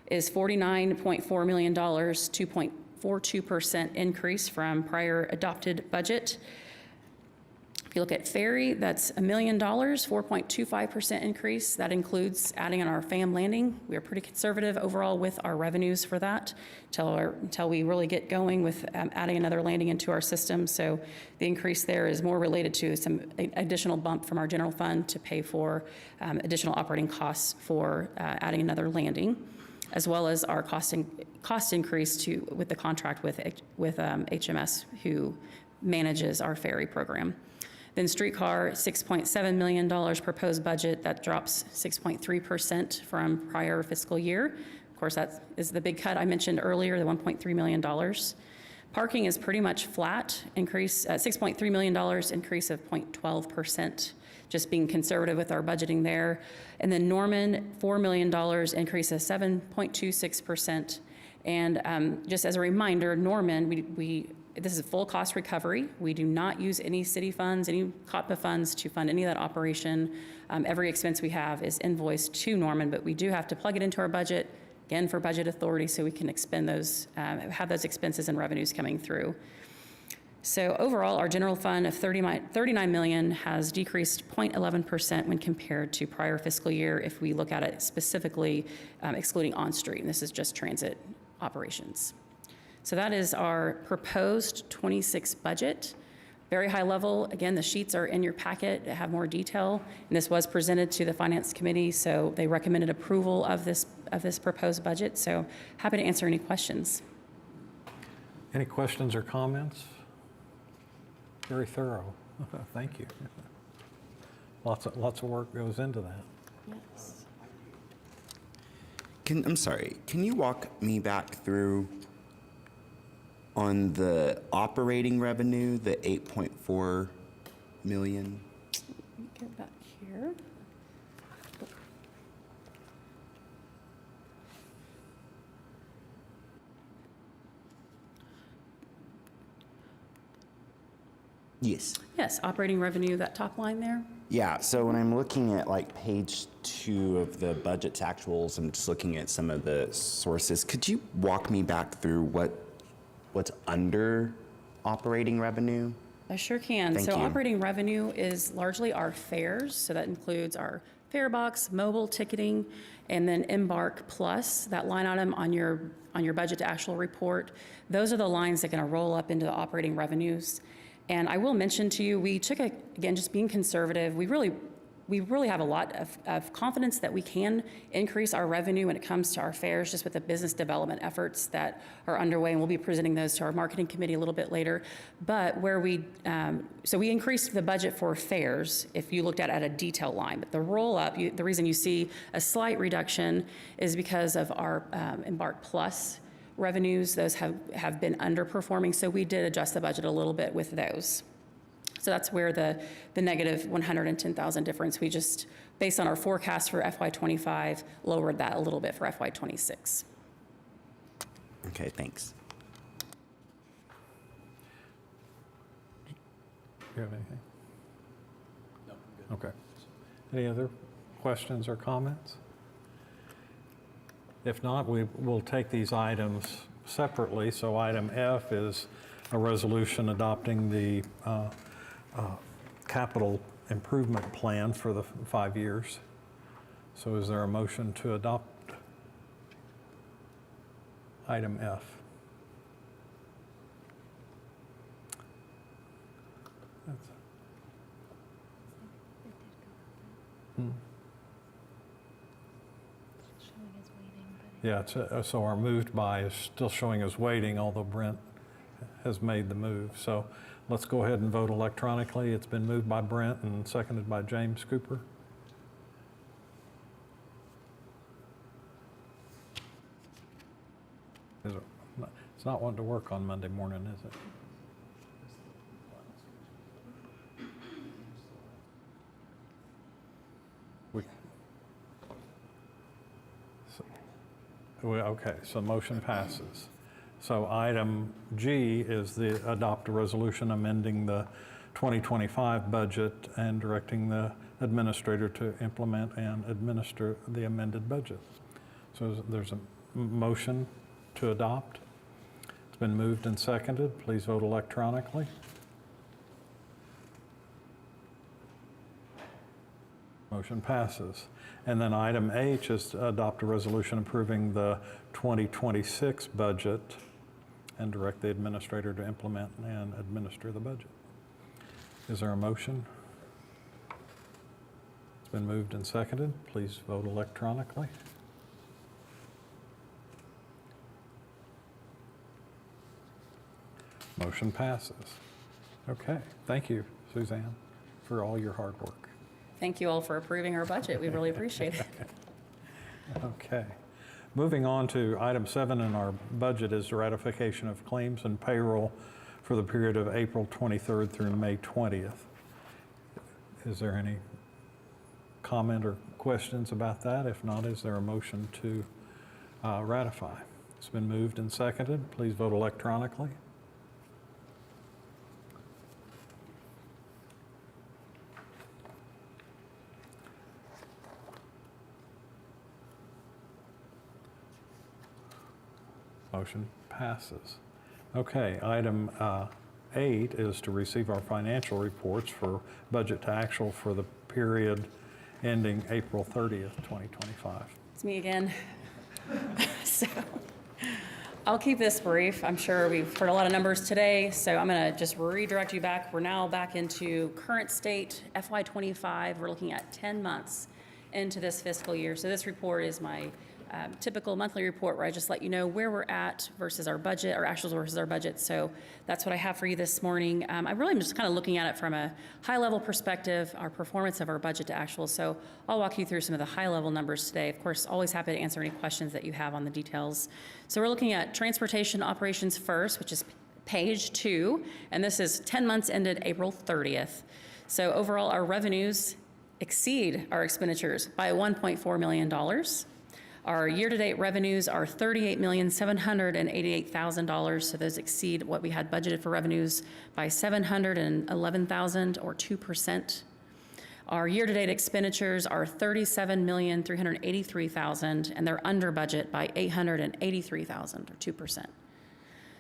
is $49.4 million, 2.42% increase from prior adopted budget. If you look at ferry, that's $1 million, 4.25% increase. That includes adding in our FAM landing. We are pretty conservative overall with our revenues for that until we really get going with adding another landing into our system. So the increase there is more related to some additional bump from our general fund to pay for additional operating costs for adding another landing, as well as our cost increase with the contract with HMS, who manages our ferry program. Then streetcar, $6.7 million proposed budget. That drops 6.3% from prior fiscal year. Of course, that is the big cut I mentioned earlier, the $1.3 million. Parking is pretty much flat, increase, $6.3 million, increase of 0.12%, just being conservative with our budgeting there. And then Norman, $4 million, increase of 7.26%. And just as a reminder, Norman, this is full cost recovery. We do not use any city funds, any COTPA funds to fund any of that operation. Every expense we have is invoiced to Norman, but we do have to plug it into our budget, again, for budget authority, so we can expend those, have those expenses and revenues coming through. So overall, our general fund of $39 million has decreased 0.11% when compared to prior fiscal year if we look at it specifically excluding on-street, and this is just transit operations. So that is our proposed 26 budget. very high level. Again, the sheets are in your packet that have more detail, and this was presented to the Finance Committee, so they recommended approval of this proposed budget. So happy to answer any questions. Any questions or comments? Very thorough. Thank you. Lots of work goes into that. Yes. I'm sorry, can you walk me back through on the operating revenue, the 8.4 million? Let me get back here. Yes. Yes, operating revenue, that top line there. Yeah, so when I'm looking at like page 2 of the budget to actuals, I'm just looking at some of the sources. Could you walk me back through what's under operating revenue? I sure can. Thank So you. operating revenue is largely our fares. So that includes our fare box, mobile ticketing, and then Embark Plus, that line item on your budget to actual report. Those are the lines that are going to roll up into the operating revenues. And I will mention to you, we took again, just being conservative, we really have a lot of confidence that we can increase our revenue when it comes to our fares, just with the business development efforts that are underway, and we'll be presenting those to our marketing committee a little bit later. But where so we increased the budget for fares, if you looked at a detail line, but the roll-up, the reason you see a slight reduction is because of our Embark Plus revenues. Those have been underperforming, so we did adjust the budget a little bit with those. So that's where the negative 110,000 difference, we just, based on our forecast for FY25, lowered that a little bit for FY26. Okay, thanks. Do you have anything? No, I'm good. Okay. Any other questions or comments? If not, we will take these items separately. So item F is a resolution adopting the capital improvement plan for the 5 years. So is there a motion to adopt item F? Showing as waiting, but Yeah, so our moved by is still showing as waiting, although Brent has made the move. So let's go ahead and vote electronically. It's been moved by Brent and seconded by James Cooper. It's not wanting to work on Monday morning, is it? Okay, so motion passes. So item G is the adopt a resolution amending the 2025 budget and directing the administrator to implement and administer the amended budget. So there's a motion to adopt. It's been moved and seconded. Please vote electronically. Motion passes. And then item H is to adopt a resolution approving the 2026 budget and direct the administrator to implement and administer the budget. Is there a motion? It's been moved and seconded. Please vote electronically. Motion passes. Okay, thank you, Suzanne, for all your hard work. Thank you all for approving our budget. We really appreciate it. Okay. Moving on to item 7 in our budget is ratification of claims and payroll for the period of April 23rd through May 20th. Is there any comment or questions about that? If not, is there a motion to ratify? It's been moved and seconded. Please vote electronically. Motion passes. Okay, item 8 is to receive our financial reports for budget to actual for the period ending April 30th, 2025. It's me again. So I'll keep this brief. I'm sure we've heard a lot of numbers today, so I'm going to just redirect you back. We're now back into current state FY25. We're looking at 10 months into this fiscal year. So this report is my typical monthly report where I just let you know where we're at versus our budget, our actuals versus our budget. So that's what I have for you this morning. I really am just kind of looking at it from a high-level perspective, our performance of our budget to actuals. So I'll walk you through some of the high-level numbers today. Of course, always happy to answer any questions that you have on the details. So we're looking at transportation operations first, which is page 2, and this is 10 months ended April 30th. So overall, our revenues exceed our expenditures by $1.4 million. Our year-to-date revenues are $38,788,000, so those exceed what we had budgeted for revenues by $711,000 or 2%. Our year-to-date expenditures are $37,383,000, and they're under budget by $883,000 or 2%.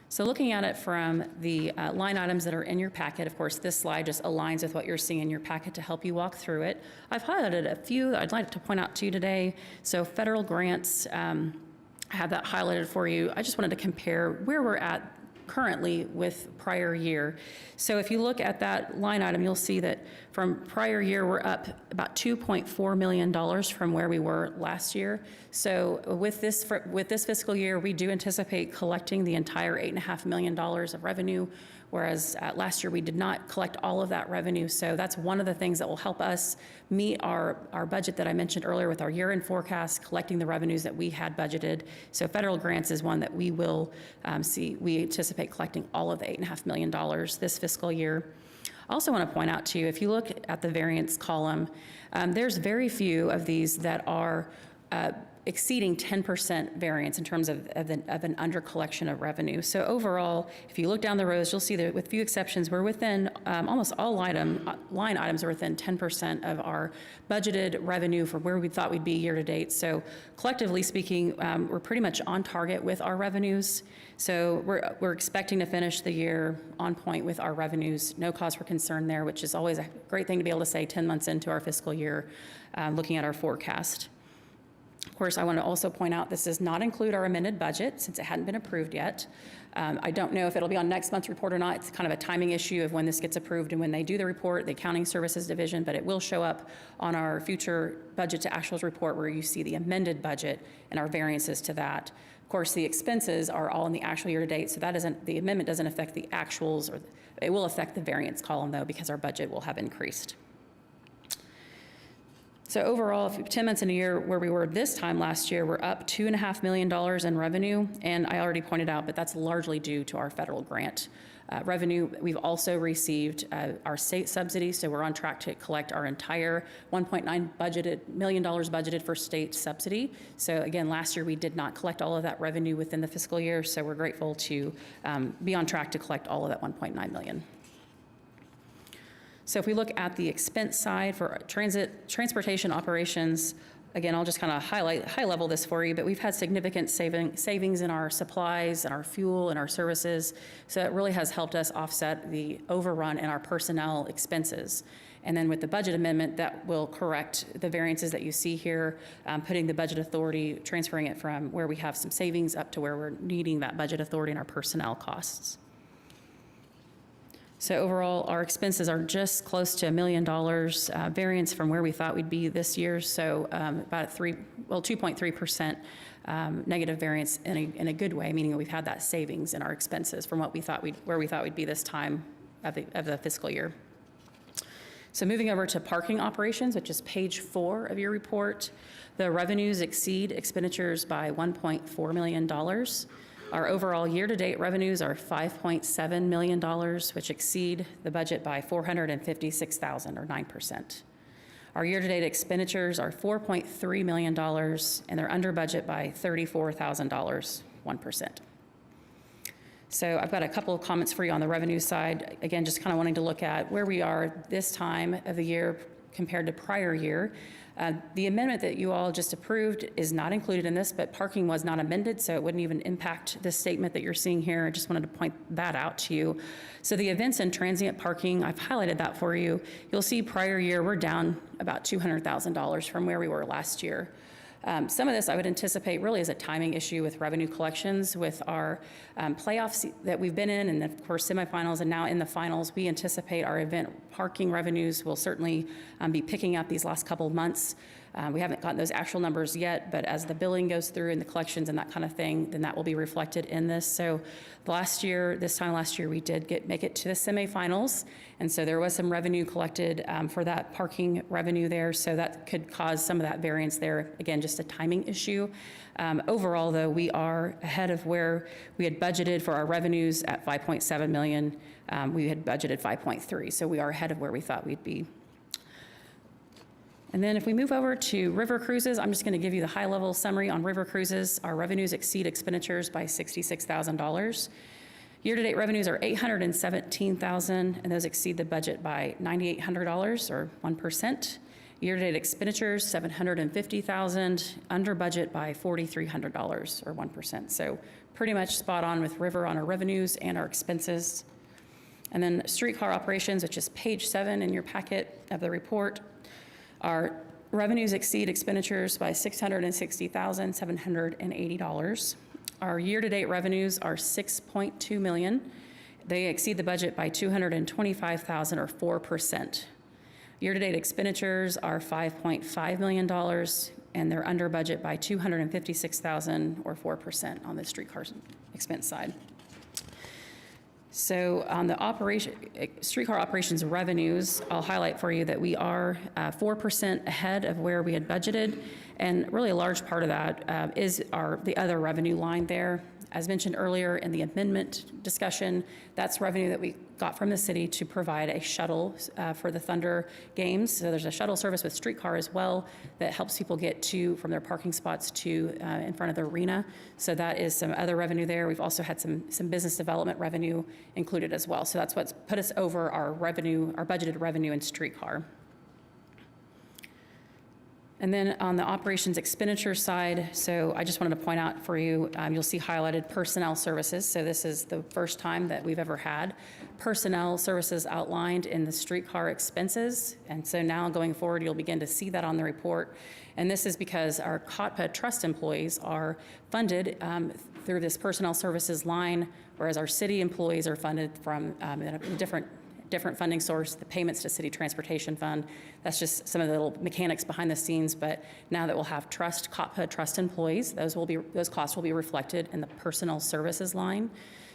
So looking at it from the line items that are in your packet, of course, this slide just aligns with what you're seeing in your packet to help you walk through it. I've highlighted a few that I'd like to point out to you today. So federal grants, I have that highlighted for you. I just wanted to compare where we're at currently with prior year. So if you look at that line item, you'll see that from prior year, we're up about $2.4 million from where we were last year. So with this fiscal year, we do anticipate collecting the entire $8.5 million of revenue, whereas last year we did not collect all of that revenue. So that's one of the things that will help us meet our budget that I mentioned earlier with our year-end forecast, collecting the revenues that we had budgeted. So federal grants is one that we will see. We anticipate collecting all of the $8.5 million this fiscal year. I also want to point out to you, if you look at the variance column, there's very few of these that are exceeding 10% variance in terms of an under collection of revenue. So overall, if you look down the rows, you'll see that with few exceptions, we're within almost all line items are within 10% of our budgeted revenue for where we thought we'd be year to date. So collectively speaking, we're pretty much on target with our revenues. So we're expecting to finish the year on point with our revenues. No cause for concern there, which is always a great thing to be able to say 10 months into our fiscal year, looking at our forecast. Of course, I want to also point out this does not include our amended budget since it hadn't been approved yet. I don't know if it'll be on next month's report or not. It's kind of a timing issue of when this gets approved and when they do the report, the Accounting Services Division, but it will show up on our future budget to actuals report where you see the amended budget and our variances to that. Of course, the expenses are all in the actual year to date, so the amendment doesn't affect the actuals, or it will affect the variance column though because our budget will have increased. So overall, if 10 months in a year where we were this time last year, we're up $2.5 million in revenue. And I already pointed out, but that's largely due to our federal grant revenue. We've also received our state subsidy, so we're on track to collect our entire $1.9 million budgeted for state subsidy. So again, last year we did not collect all of that revenue within the fiscal year, so we're grateful to be on track to collect all of that $1.9 million. So if we look at the expense side for transportation operations, again, I'll just kind of high level this for you, but we've had significant savings in our supplies and our fuel and our services. So it really has helped us offset the overrun in our personnel expenses. And then with the budget amendment, that will correct the variances that you see here, putting the budget authority, transferring it from where we have some savings up to where we're needing that budget authority in our personnel costs. So overall, our expenses are just close to $1 million variance from where we thought we'd be this year. So about 2.3% negative variance in a good way, meaning we've had that savings in our expenses from what we thought where we thought we'd be this time of the fiscal year. So moving over to parking operations, which is page 4 of your report, the revenues exceed expenditures by $1.4 million. Our overall year-to-date revenues are $5.7 million, which exceed the budget by $456,000 or 9%. Our year-to-date expenditures are $4.3 million, and they're under budget by $34,000, 1%. So I've got a couple of comments for you on the revenue side. Again, just kind of wanting to look at where we are this time of the year compared to prior year. The amendment that you all just approved is not included in this, but parking was not amended, so it wouldn't even impact this statement that you're seeing here. I just wanted to point that out to you. So the events and transient parking, I've highlighted that for you. You'll see prior year, we're down about $200,000 from where we were last year. Some of this I would anticipate really is a timing issue with revenue collections with our playoffs that we've been in, and of course semifinals, and now in the finals. We anticipate our event parking revenues will certainly be picking up these last couple of months. We haven't gotten those actual numbers yet, but as the billing goes through and the collections and that kind of thing, then that will be reflected in this. So this time last year, we did make it to the semifinals, and so there was some revenue collected for that parking revenue there, so that could cause some of that variance there. Again, just a timing issue. Overall, though, we are ahead of where we had budgeted for our revenues at $5.7 million. We had budgeted 5.3, so we are ahead of where we thought we'd be. And then if we move over to river cruises, I'm just going to give you the high-level summary on river cruises. Our revenues exceed expenditures by $66,000. Year-to-date revenues are $817,000, and those exceed the budget by $9,800, or 1%. Year-to-date expenditures, $750,000, under budget by $4,300, or 1%. So pretty much spot on with river on our revenues and our expenses. And then streetcar operations, which is page 7 in your packet of the report. Our revenues exceed expenditures by $660,780. Our year-to-date revenues are $6.2 million. They exceed the budget by $225,000, or 4%. Year-to-date expenditures are $5.5 million, and they're under budget by $256,000, or 4% on the streetcar expense side. So on the streetcar operations revenues, I'll highlight for you that we are 4% ahead of where we had budgeted, and really a large part of that is the other revenue line there. As mentioned earlier in the amendment discussion, that's revenue that we got from the city to provide a shuttle for the Thunder games. So there's a shuttle service with streetcar as well that helps people get from their parking spots to in front of the arena. So that is some other revenue there. We've also had some business development revenue included as well. So that's what's put us over our budgeted revenue in streetcar. And then on the operations expenditure side, so I just wanted to point out for you, you'll see highlighted personnel services. So this is the first time that we've ever had personnel services outlined in the streetcar expenses. And so now going forward, you'll begin to see that on the report. And this is because our COTPA trust employees are funded through this personnel services line, whereas our city employees are funded from a different funding source, the payments to city transportation fund. That's just some of the little mechanics behind the scenes, but now that we'll have COTPA trust employees, those costs will be reflected in the personnel services line.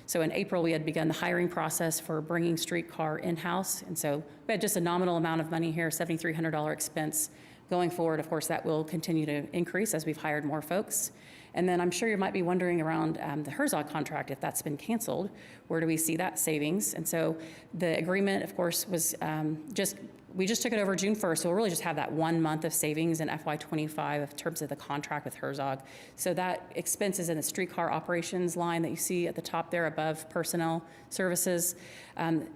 So in April, we had begun the hiring process for bringing streetcar in-house, and so we had just a nominal amount of money here, $7,300 expense. Going forward, of course, that will continue to increase as we've hired more folks. And then I'm sure you might be wondering around the Herzog contract, if that's been canceled, where do we see that savings? And so the agreement, of course, was we just took it over June 1st, so we'll really just have that 1 month of savings in FY25 in terms of the contract with Herzog. So that expense is in the streetcar operations line that you see at the top there above personnel services.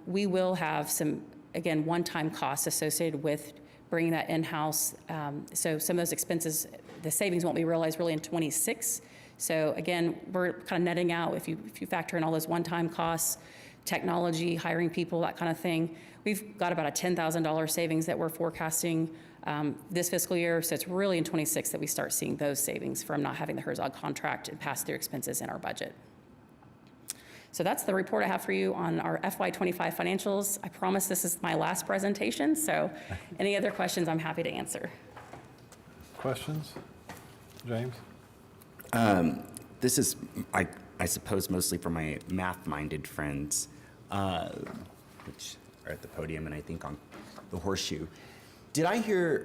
We will have some, again, one-time costs associated with bringing that in-house. So some of those expenses, the savings won't be realized really in 26. So again, we're kind of netting out, if you factor in all those one-time costs, technology, hiring people, that kind of thing, we've got about a $10,000 savings that we're forecasting this fiscal year. So it's really in 26 that we start seeing those savings from not having the Herzog contract and pass-through expenses in our budget. So that's the report I have for you on our FY25 financials. I promise this is my last presentation, so any other questions I'm happy to answer. Questions? James? This is, I suppose, mostly for my math-minded friends, which are at the podium and I think on the horseshoe.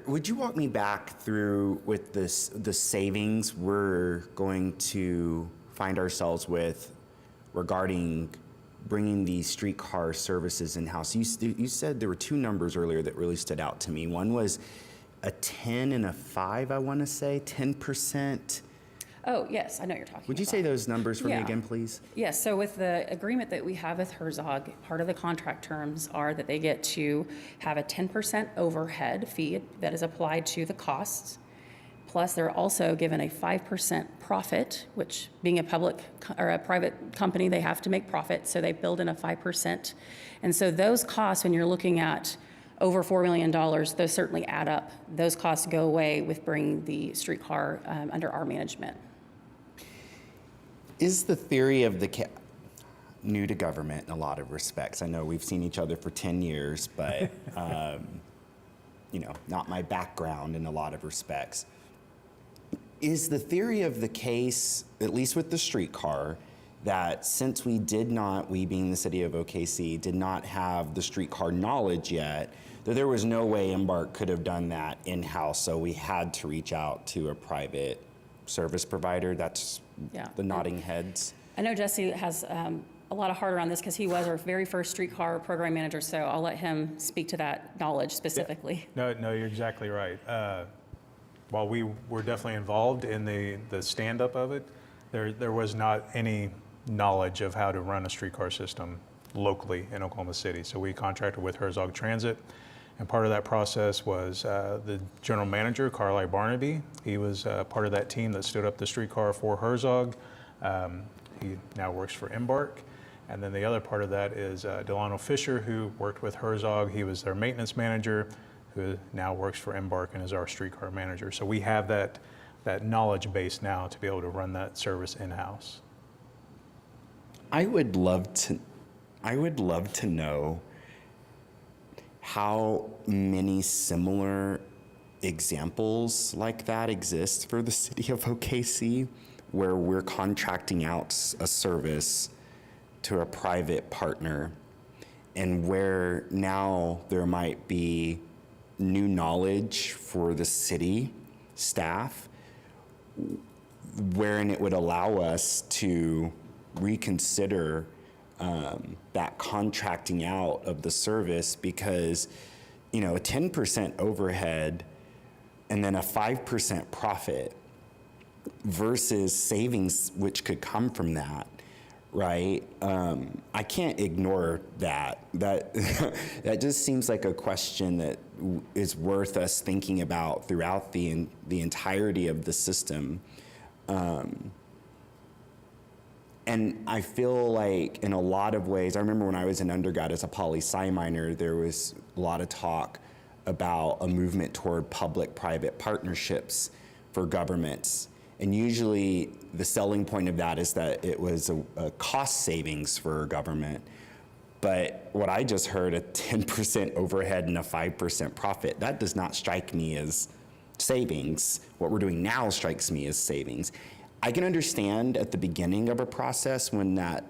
Would you walk me back through with the savings we're going to find ourselves with regarding bringing these streetcar services in-house? You said there were two numbers earlier that really stood out to me. One was a 10 and a 5, I want to say, 10%. Oh, yes, I know what you're talking about. Would you say those numbers for me Yeah. again, please? Yes, so with the agreement that we have with Herzog, part of the contract terms are that they get to have a 10% overhead fee that is applied to the costs. Plus, they're also given a 5% profit, which being a public or a private company, they have to make profit, so they build in a 5%. And so those costs, when you're looking at over $4 million, those certainly add up. Those costs go away with bringing the streetcar under our management. Is the theory of the new to government in a lot of respects? I know we've seen each other for 10 years, but not my background in a lot of respects. Is the theory of the case, at least with the streetcar, that since we being the city of OKC, did not have the streetcar knowledge yet, that there was no way Embark could have done that in-house, so we had to reach out to a private service provider? That's the nodding heads. I know Jesse has a lot of heart around this because he was our very first streetcar program manager, so I'll let him speak to that knowledge specifically. No, you're exactly right. While we were definitely involved in the stand-up of it, there was not any knowledge of how to run a streetcar system locally in Oklahoma City. So we contracted with Herzog Transit, and part of that process was the general manager, Carly Barnaby. He was part of that team that stood up the streetcar for Herzog. He now works for Embark. And then the other part of that is Delano Fisher, who worked with Herzog. He was their maintenance manager, who now works for Embark and is our streetcar manager. So we have that knowledge base now to be able to run that service in-house. I would love to know how many similar examples like that exist for the city of OKC, where we're contracting out a service to a private partner, and where now there might be new knowledge for the city staff, wherein it would allow us to reconsider that contracting out of the service, because a 10% overhead and then a 5% profit versus savings which could come from that, right? I can't ignore that. That just seems like a question that is worth us thinking about throughout the entirety of the system. And I feel like in a lot of ways, I remember when I was an undergrad as a poli-sci minor, there was a lot of talk about a movement toward public-private partnerships for governments. And usually the selling point of that is that it was a cost savings for government. But what I just heard, a 10% overhead and a 5% profit, that does not strike me as savings. What we're doing now strikes me as savings. I can understand at the beginning of a process when that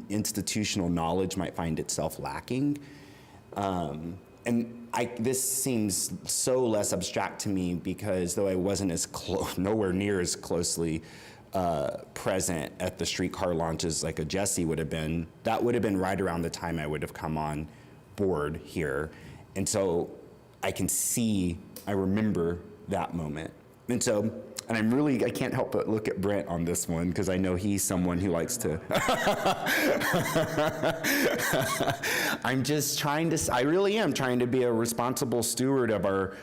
institutional knowledge might find itself lacking. This seems so less abstract to me because though I wasn't nowhere near as closely present at the streetcar launches like a Jesse would have been, that would have been right around the time I would have come on board here. And so I remember that moment. And I can't help but look at Brent on this one because I know he's someone who likes to. I really am trying to be a responsible steward of our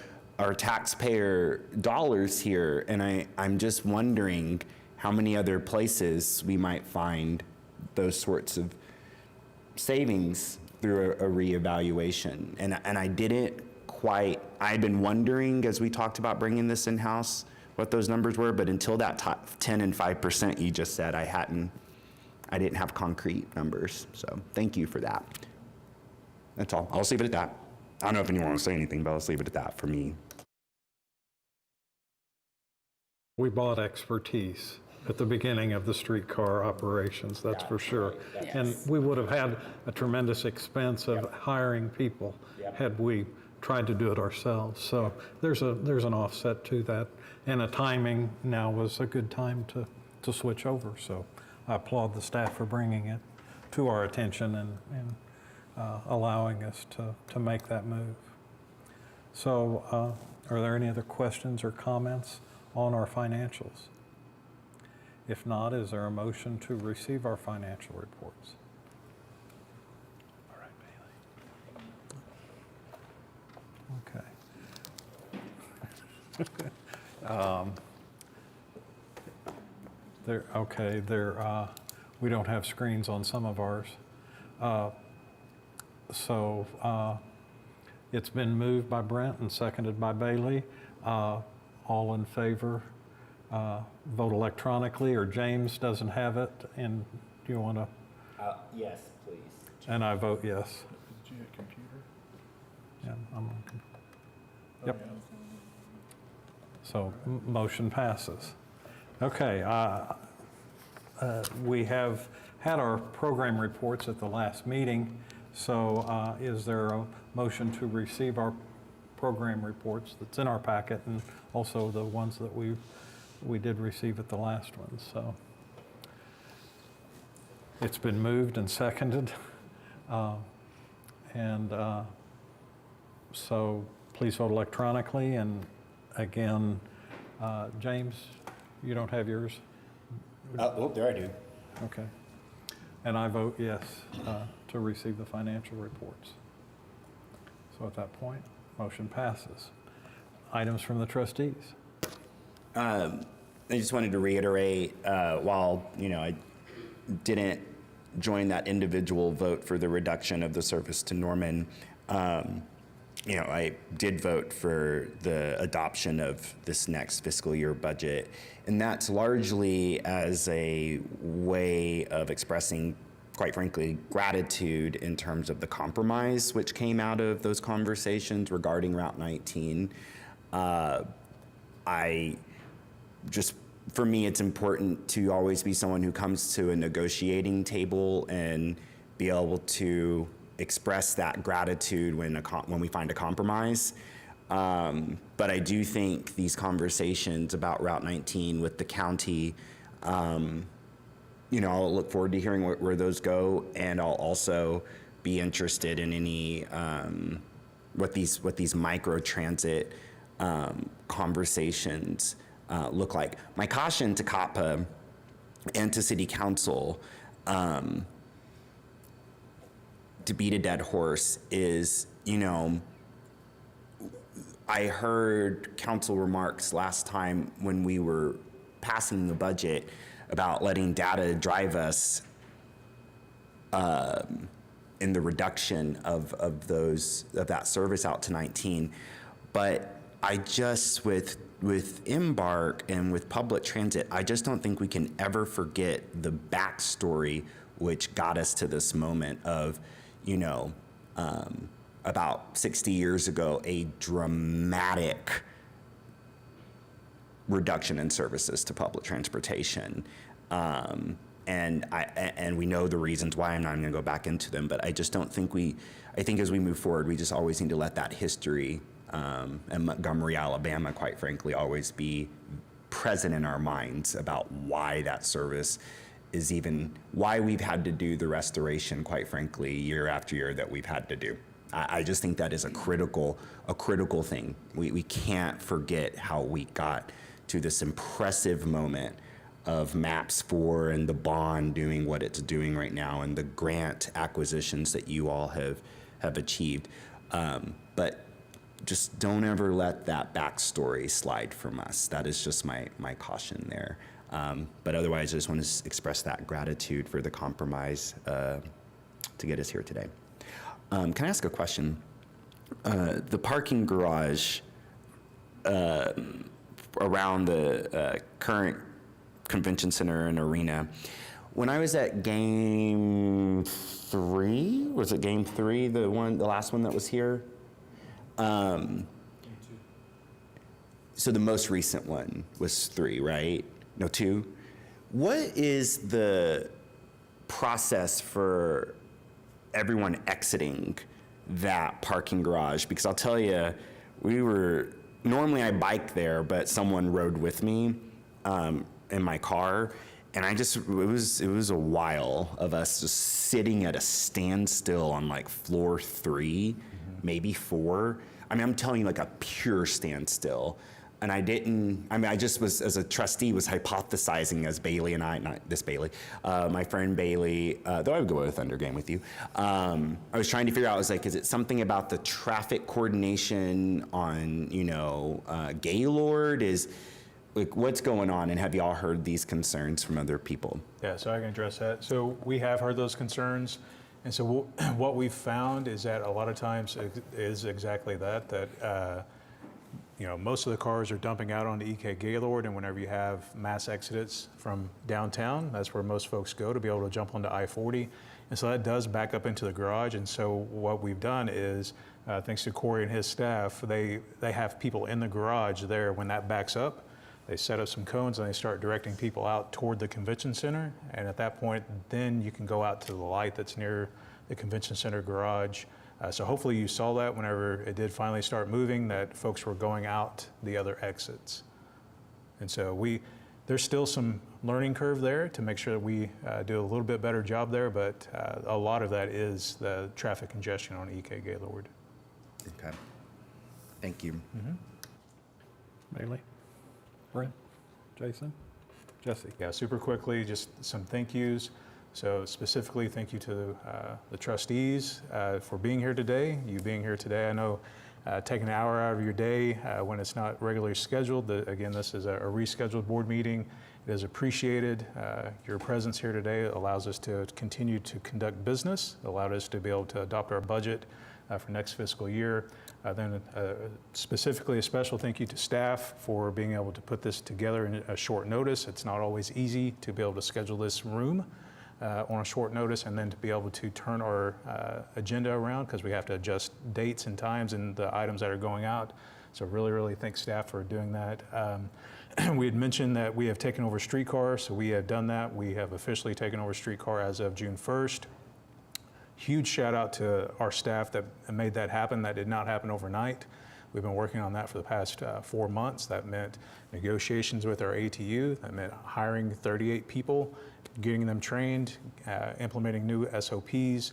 taxpayer dollars here. And I'm just wondering how many other places we might find those sorts of savings through a reevaluation. And I'd been wondering as we talked about bringing this in-house what those numbers were, but until that 10 and 5% you just said, I didn't have concrete numbers. So thank you for that. That's all. I'll just leave it at that. I don't know if anyone wants to say anything, but I'll just leave it at that for me. We bought expertise at the beginning of the streetcar operations, that's for sure. And we would have had a tremendous expense of hiring people had we tried to do it ourselves. So there's an offset to that. And a timing now was a good time to switch over. So I applaud the staff for bringing it to our attention and allowing us to make that move. So are there any other questions or comments on our financials? If not, is there a motion to receive our financial reports? All right, Bailey. Okay. We don't have screens on some of ours. So It's been moved by Brent and seconded by Bailey. All in favor, vote electronically, or James doesn't have it, and do you want to? Yes, please. And I vote yes. Did you hit computer? Yeah, Yep. So motion passes. Okay, we have had our program reports at the last meeting, so is there a motion to receive our program reports that's in our packet, and also the ones that we did receive at the last one? So it's been moved and seconded, so please vote electronically. And again, James, you don't have yours? Oh, there I do. Okay. And I vote yes to receive the financial reports. So at that point, motion passes. Items from the trustees. I just wanted to reiterate, while, I didn't join that individual vote for the reduction of the service to Norman, I did vote for the adoption of this next fiscal year budget. And that's largely as a way of expressing, quite frankly, gratitude in terms of the compromise which came out of those conversations regarding Route 19. For me, it's important to always be someone who comes to a negotiating table and be able to express that gratitude when we find a compromise. But I do think these conversations about Route 19 with the county, I'll look forward to hearing where those go, and I'll also be interested in any what these micro transit conversations look like. My caution to COPPA and to City Council, to beat a dead horse, is, I heard council remarks last time when we were passing the budget about letting data drive us in the reduction of that service out to 19. But I just, with Embark and with public transit, I just don't think we can ever forget the backstory which got us to this moment of, about 60 years ago, a dramatic reduction in services to public transportation. And we know the reasons why. I'm not going to go back into them, but I just don't think I think as we move forward, we just always need to let that history and Montgomery, Alabama, quite frankly, always be present in our minds about why that service is why we've had to do the restoration, quite frankly, year after year that we've had to do. I just think that is a critical thing. We can't forget how we got to this impressive moment of MAPS 4 and the bond doing what it's doing right now, and the grant acquisitions that you all have achieved. But just don't ever let that backstory slide from us. That is just my caution there. But otherwise, I just want to express that gratitude for the compromise to get us here today. Can I ask a question? The parking garage around the current convention center and arena, when I was at game 3, was it game 3, the last one that was here? So the most recent one was 3, right? No, 2. What is the process for everyone exiting that parking garage? Because I'll tell you, normally I bike there, but someone rode with me in my car, and it was a while of us just sitting at a standstill on like floor 3, maybe 4. I'm telling you, like a pure standstill. And I just was, as a trustee, was hypothesizing as Bailey and I, not this Bailey, my friend Bailey, though I would go to a Thunder game with you. I was trying to figure out, is it something about the traffic coordination on, Gaylord? What's going on? And have y'all heard these concerns from other people? Yeah, so I can address that. So we have heard those concerns. And so what we've found is that a lot of times is exactly that, most of the cars are dumping out onto EK Gaylord, and whenever you have mass exodus from downtown, that's where most folks go to be able to jump onto I-40. And so that does back up into the garage. And so what we've done is, thanks to Corey and his staff, they have people in the garage there when that backs up. They set up some cones and they start directing people out toward the convention center. And at that point, then you can go out to the light that's near the convention center garage. So hopefully you saw that whenever it did finally start moving, that folks were going out the other exits. And so there's still some learning curve there to make sure that we do a little bit better job there, but a lot of that is the traffic congestion on EK Gaylord. Okay. Thank you. Bailey? Brent? Jason? Jesse? Yeah, super quickly, just some thank yous. So specifically, thank you to the trustees for being here today. You being here today, I know taking an hour out of your day when it's not regularly scheduled. Again, this is a rescheduled board meeting. It is appreciated. Your presence here today allows us to continue to conduct business, allowed us to be able to adopt our budget for next fiscal year. Then specifically a special thank you to staff for being able to put this together in a short notice. It's not always easy to be able to schedule this room on a short notice, and then to be able to turn our agenda around, because we have to adjust dates and times and the items that are going out. So really, really thank staff for doing that. We had mentioned that we have taken over Streetcar, so we have done that. We have officially taken over Streetcar as of June 1st. Huge shout out to our staff that made that happen. That did not happen overnight. We've been working on that for the past 4 months. That meant negotiations with our ATU. That meant hiring 38 people, getting them trained, implementing new SOPs,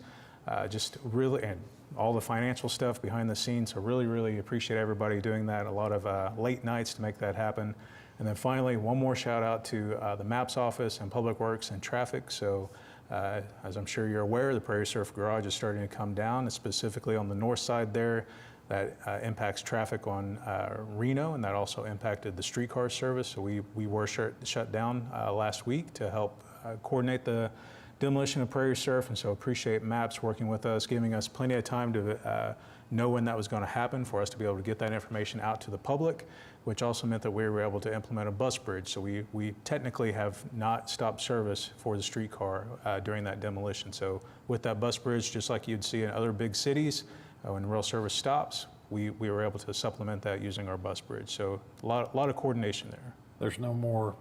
just really, and all the financial stuff behind the scenes. So really, really appreciate everybody doing that. A lot of late nights to make that happen. And then finally, one more shout out to the MAPS office and Public Works and Traffic. So as I'm sure you're aware, the Prairie Surf Garage is starting to come down, specifically on the north side there. That impacts traffic on Reno, and that also impacted the streetcar service. So we were shut down last week to help coordinate the demolition of Prairie Surf, and so appreciate MAPS working with us, giving us plenty of time to know when that was going to happen for us to be able to get that information out to the public, which also meant that we were able to implement a bus bridge. So we technically have not stopped service for the streetcar during that demolition. So with that bus bridge, just like you'd see in other big cities, when rail service stops, we were able to supplement that using our bus bridge. So a lot of coordination there. There's no more,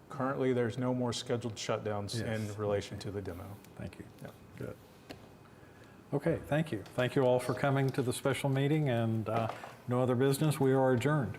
Currently, there's no more scheduled shutdowns Yes. in relation to the demo. thank you. Yep. Good. Okay, thank you. Thank you all for coming to the special meeting, and no other business. We are adjourned.